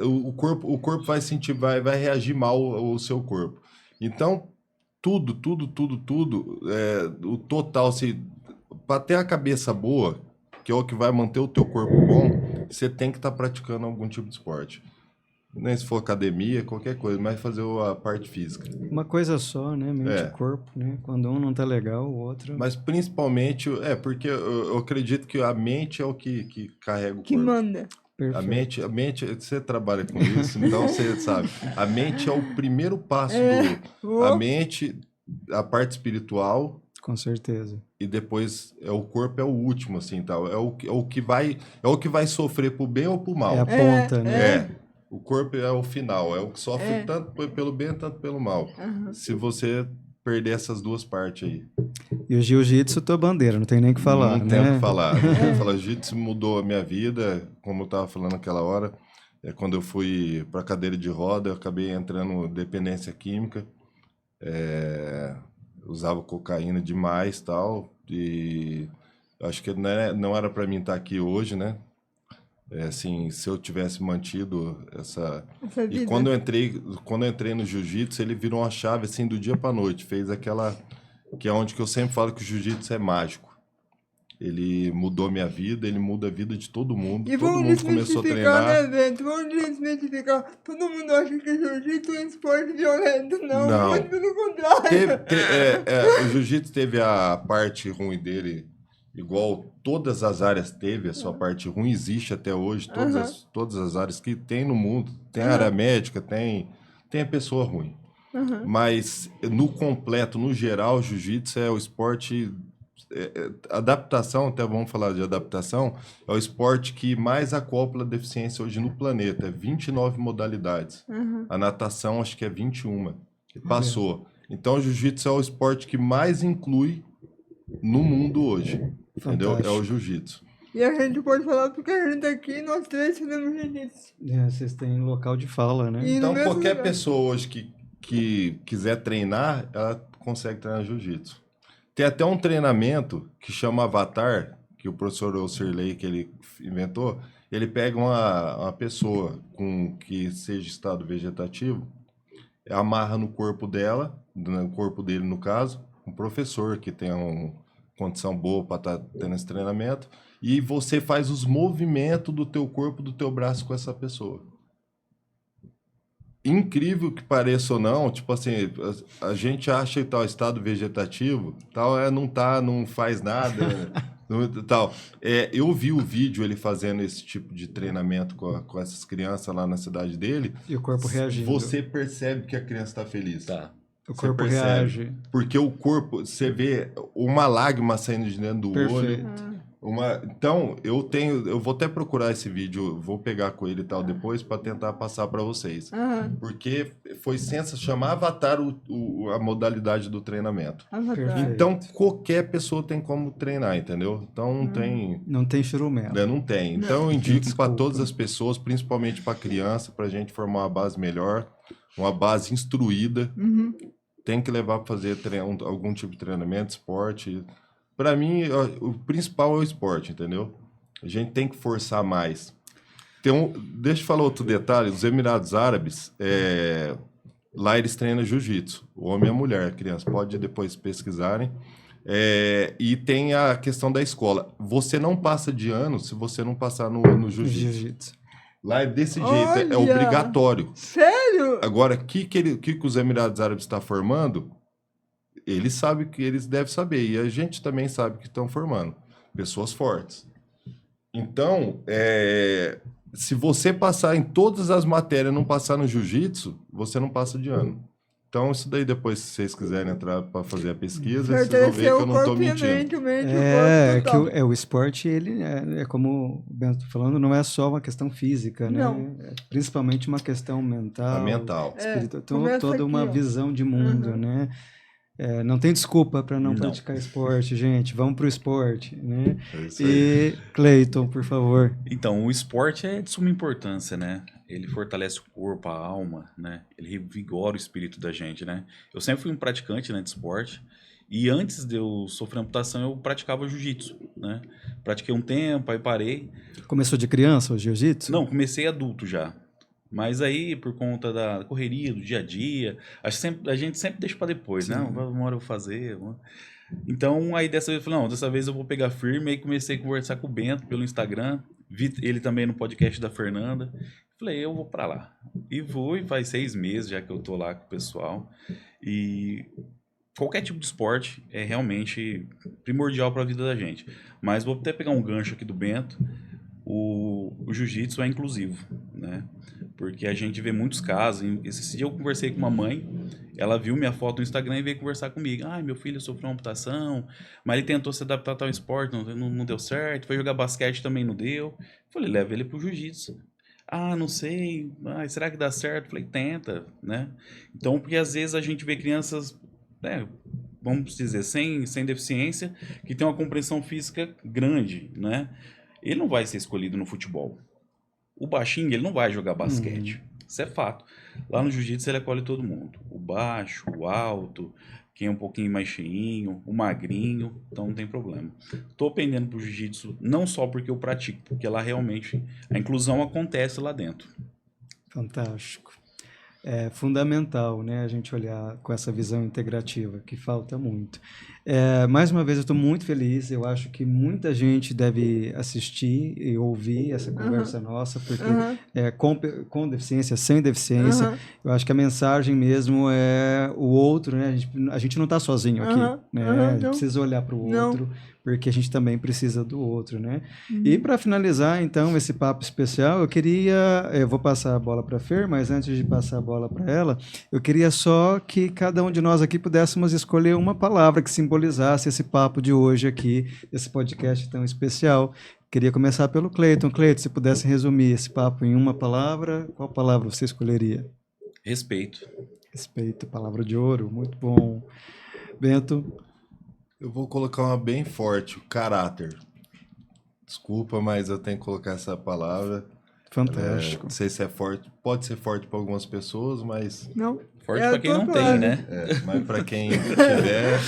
O corpo vai sentir, vai reagir mal ao seu corpo. Então, tudo, o total, assim, para ter a cabeça boa, que é o que vai manter o teu corpo bom, você tem que estar praticando algum tipo de esporte. Nem se for academia, qualquer coisa, mas fazer a parte física. Uma coisa só, né? Mente e corpo, né? Quando um não tá legal, o outro... Mas principalmente, porque eu acredito que a mente é o que carrega o corpo. Que manda. A mente, você trabalha com isso, então você sabe. A mente é o primeiro passo a mente, a parte espiritual. Com certeza. E depois o corpo é o último, assim, tal. É o que vai sofrer pro bem ou pro mal. É a ponta, né? O corpo é o final, é o que sofre tanto pelo bem, tanto pelo mal. Se você perder essas duas partes aí. E o jiu-jitsu, tua bandeira, não tem nem o que falar, Não tem o que falar. O jiu-jitsu mudou a minha vida, como eu estava falando naquela hora. Quando eu fui para cadeira de roda, eu acabei entrando em dependência química. Usava cocaína demais, tal. E acho que não era para mim estar aqui hoje, né? assim, se eu tivesse mantido essa... Essa E vida. quando eu entrei no jiu-jitsu, ele virou uma chave, assim, do dia pra noite. Fez aquela... Que é onde que eu sempre falo que o jiu-jitsu é mágico. Ele mudou minha vida, ele muda a vida de todo mundo. E Todo vamos mundo começou a desmistificar, treinar. né, Bento? Vamos desmistificar. Todo mundo acha que jiu-jitsu é um esporte violento. Não, Não. muito pelo contrário. O jiu-jitsu teve a parte ruim dele, igual todas as áreas teve a sua parte ruim, existe até hoje, todas as áreas que tem no mundo. Tem a área médica, tem a pessoa ruim. Mas no completo, no geral, o jiu-jitsu é o esporte... adaptação, até vamos falar de adaptação, é o esporte que mais acopla a deficiência hoje no planeta. É 29 modalidades. A natação acho que é 21. Passou. Então o jiu-jitsu é o esporte que mais inclui no mundo hoje. Entendeu? É o jiu-jitsu. E a gente pode falar porque a gente aqui, nós três fazemos jiu-jitsu. Vocês têm local de fala, né? E no Então mesmo qualquer lugar. pessoa hoje que quiser treinar, ela consegue treinar jiu-jitsu. Tem até um treinamento que chama Avatar, que o professor Osirley, que ele inventou, ele pega uma pessoa que seja estado vegetativo, amarra no corpo dela, no corpo dele no caso, um professor que tem uma condição boa para estar tendo esse treinamento, e você faz os movimentos do teu corpo, do teu braço com essa pessoa. Incrível que pareça ou não, tipo assim, a gente acha que tal estado vegetativo, tal não faz nada, tal. Eu vi o vídeo ele fazendo esse tipo de treinamento com essas crianças lá na cidade dele. E o corpo reagindo. Você percebe que a criança está feliz. Tá. O Você corpo percebe. reage. Porque o corpo, você vê uma lágrima saindo de dentro do Perfeito. olho. Então, eu vou até procurar esse vídeo, vou pegar com ele e tal depois para tentar passar para vocês. Porque foi sensacional, chamar Avatar a modalidade do treinamento. Avatar. Então, qualquer pessoa tem como treinar, entendeu? Então, não tem... Não tem churumelo. Não tem. Então, eu indico para Desculpa. todas as pessoas, principalmente para criança, para a gente formar uma base melhor, uma base instruída. Tem que levar para fazer algum tipo de treinamento, esporte. Para mim, o principal é o esporte, entendeu? A gente tem que forçar mais. Deixa eu falar outro detalhe. Os Emirados Árabes, lá eles treinam jiu-jitsu. O homem e a mulher, a criança. Pode depois pesquisarem. E tem a questão da escola. Você não passa de ano se você não passar no jiu-jitsu. Jiu-jitsu. Lá é desse jeito, é Olha! obrigatório. Sério? Agora, o que os Emirados Árabes estão formando, eles sabem que eles devem saber. E a gente também sabe que estão formando pessoas fortes. Então, se você passar em todas as matérias e não passar no jiu-jitsu, você não passa de ano. Então, isso daí depois, se vocês quiserem entrar para fazer a pesquisa, vocês vão ver que eu não estou mentindo. O esporte, ele é como o Bento está falando, não é só uma questão física, né? Não. É principalmente uma questão mental, mental. espiritual, começa toda uma aqui, ó. visão de mundo, né? Não tem desculpa para não praticar esporte, gente. Vamos pro esporte, né? É isso aí. E Cleiton, por favor. Então, o esporte é de suma importância, né? Ele fortalece o corpo, a alma, né? Ele revigora o espírito da gente, né? Eu sempre fui um praticante, né, de esporte. E antes de eu sofrer amputação, eu praticava jiu-jitsu, né? Pratiquei um tempo, aí parei. Começou de criança o jiu-jitsu? Não, comecei adulto já. Mas aí, por conta da correria, do dia a dia, a gente sempre deixa para depois, né? Uma hora eu vou fazer. Então, aí dessa vez eu falei, não, dessa vez eu vou pegar firme. Aí comecei a conversar com o Bento pelo Instagram. Vi ele também no podcast da Fernanda. Falei, eu vou para lá. E faz 6 meses já que eu tô lá com o pessoal. E qualquer tipo de esporte é realmente primordial para a vida da gente. Mas vou até pegar um gancho aqui do Bento. O jiu-jitsu é inclusivo, né? Porque a gente vê muitos casos. Esse dia eu conversei com uma mãe, ela viu minha foto no Instagram e veio conversar comigo. Meu filho sofreu uma amputação, mas ele tentou se adaptar ao esporte, não deu certo. Foi jogar basquete, também não deu. Falei, leva ele pro jiu-jitsu. Não sei, será que dá certo? Falei, tenta, né? Então, porque às vezes a gente vê crianças, né, vamos dizer, sem deficiência, que tem uma compreensão física grande, né? Ele não vai ser escolhido no futebol. O baixinho, ele não vai jogar basquete. Isso é fato. Lá no jiu-jitsu, ele acolhe todo mundo. O baixo, o alto, quem é um pouquinho mais cheinho, o magrinho, então não tem problema. Tô pendendo pro jiu-jitsu não só porque eu pratico, porque lá realmente a inclusão acontece lá dentro. Fantástico. É fundamental, né, a gente olhar com essa visão integrativa, que falta muito. Mais uma vez, eu estou muito feliz. Eu acho que muita gente deve assistir e ouvir essa conversa nossa, porque com deficiência, sem deficiência, eu acho que a mensagem mesmo é o outro, né? A gente não está sozinho aqui, né? A gente precisa olhar para o outro, porque a gente também precisa do outro, né? E para finalizar, então, esse papo especial, eu vou passar a bola para a Fer, mas antes de passar a bola para ela, eu queria só que cada um de nós aqui pudéssemos escolher uma palavra que simbolizasse esse papo de hoje aqui, esse podcast tão especial. Queria começar pelo Cleiton. Cleiton, se pudesse resumir esse papo em uma palavra, qual palavra você escolheria? Respeito. Respeito, palavra de ouro, muito bom. Bento? Eu vou colocar uma bem forte, o caráter. Desculpa, mas eu tenho que colocar essa palavra. Fantástico. Não sei se é forte, pode ser forte para algumas pessoas, mas... Não. Forte pra quem não tem, né? Mas para quem tiver,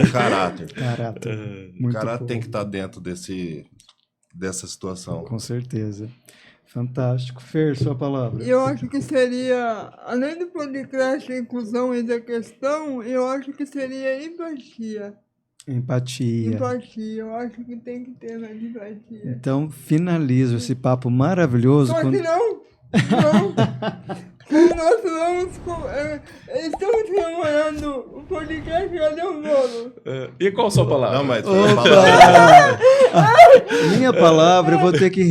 o caráter. Caráter. O caráter tem que estar dentro dessa situação. Com certeza. Fantástico. Fer, sua palavra. Eu acho que seria, além do podcast inclusão e da questão, eu acho que seria empatia. Empatia. Empatia, eu acho que tem que ter mais empatia. Então, finalizo esse papo maravilhoso. Só que não. Nós vamos... estamos comemorando o podcast, cadê o bolo? E qual a sua palavra? Não, mas Minha palavra, eu vou ter que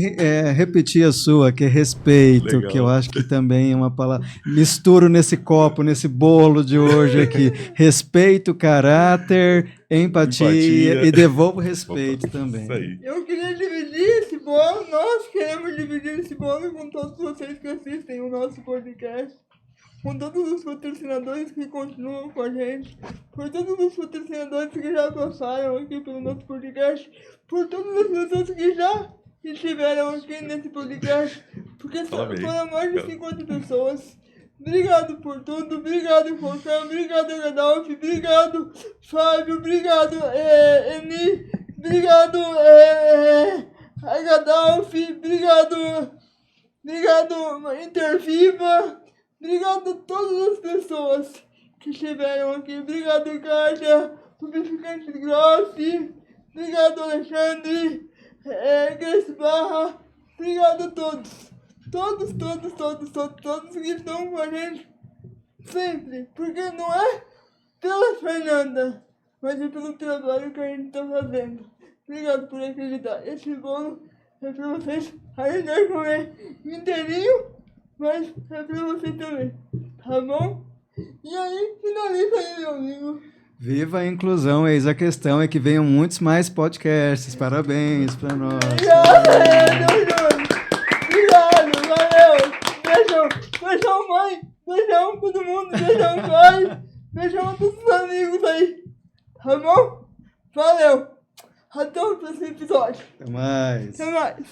repetir a sua, que é respeito, Legal. que eu acho que também é uma palavra. Misturo nesse copo, nesse bolo de hoje aqui. Respeito, caráter, empatia. E devolvo respeito também. Isso aí. Eu queria dividir esse bolo, nós queremos dividir esse bolo com todos vocês que assistem o nosso podcast, com todos os patrocinadores que continuam com a gente, por todos os patrocinadores que já passaram aqui pelo nosso podcast, por todas as pessoas que já estiveram aqui nesse podcast, porque foram mais de 50 pessoas. Obrigado por tudo, obrigado Forcão, obrigado Gadolf, obrigado Fábio, obrigado Eni, obrigado Gadolf, obrigado Interviva, obrigado a todas as pessoas que estiveram aqui, obrigado Kátia, Lubrificante Grossi, obrigado Alexandre, Grace Barra, obrigado a todos. Todos que estão com a gente sempre, porque não é pela Fernanda, mas é pelo trabalho que a gente está fazendo. Obrigado por acreditar. Esse bolo é para vocês. A gente vai comer inteirinho, mas é para você também, tá bom? E aí, finaliza aí, meu amigo. Viva a inclusão, eis a questão é que venham muitos mais podcasts. Parabéns para nós. Obrigado, valeu. Beijão mãe, beijão todo mundo, beijão pai, beijão a todos os amigos aí, tá bom? Valeu, até o próximo episódio. Até mais. Até mais.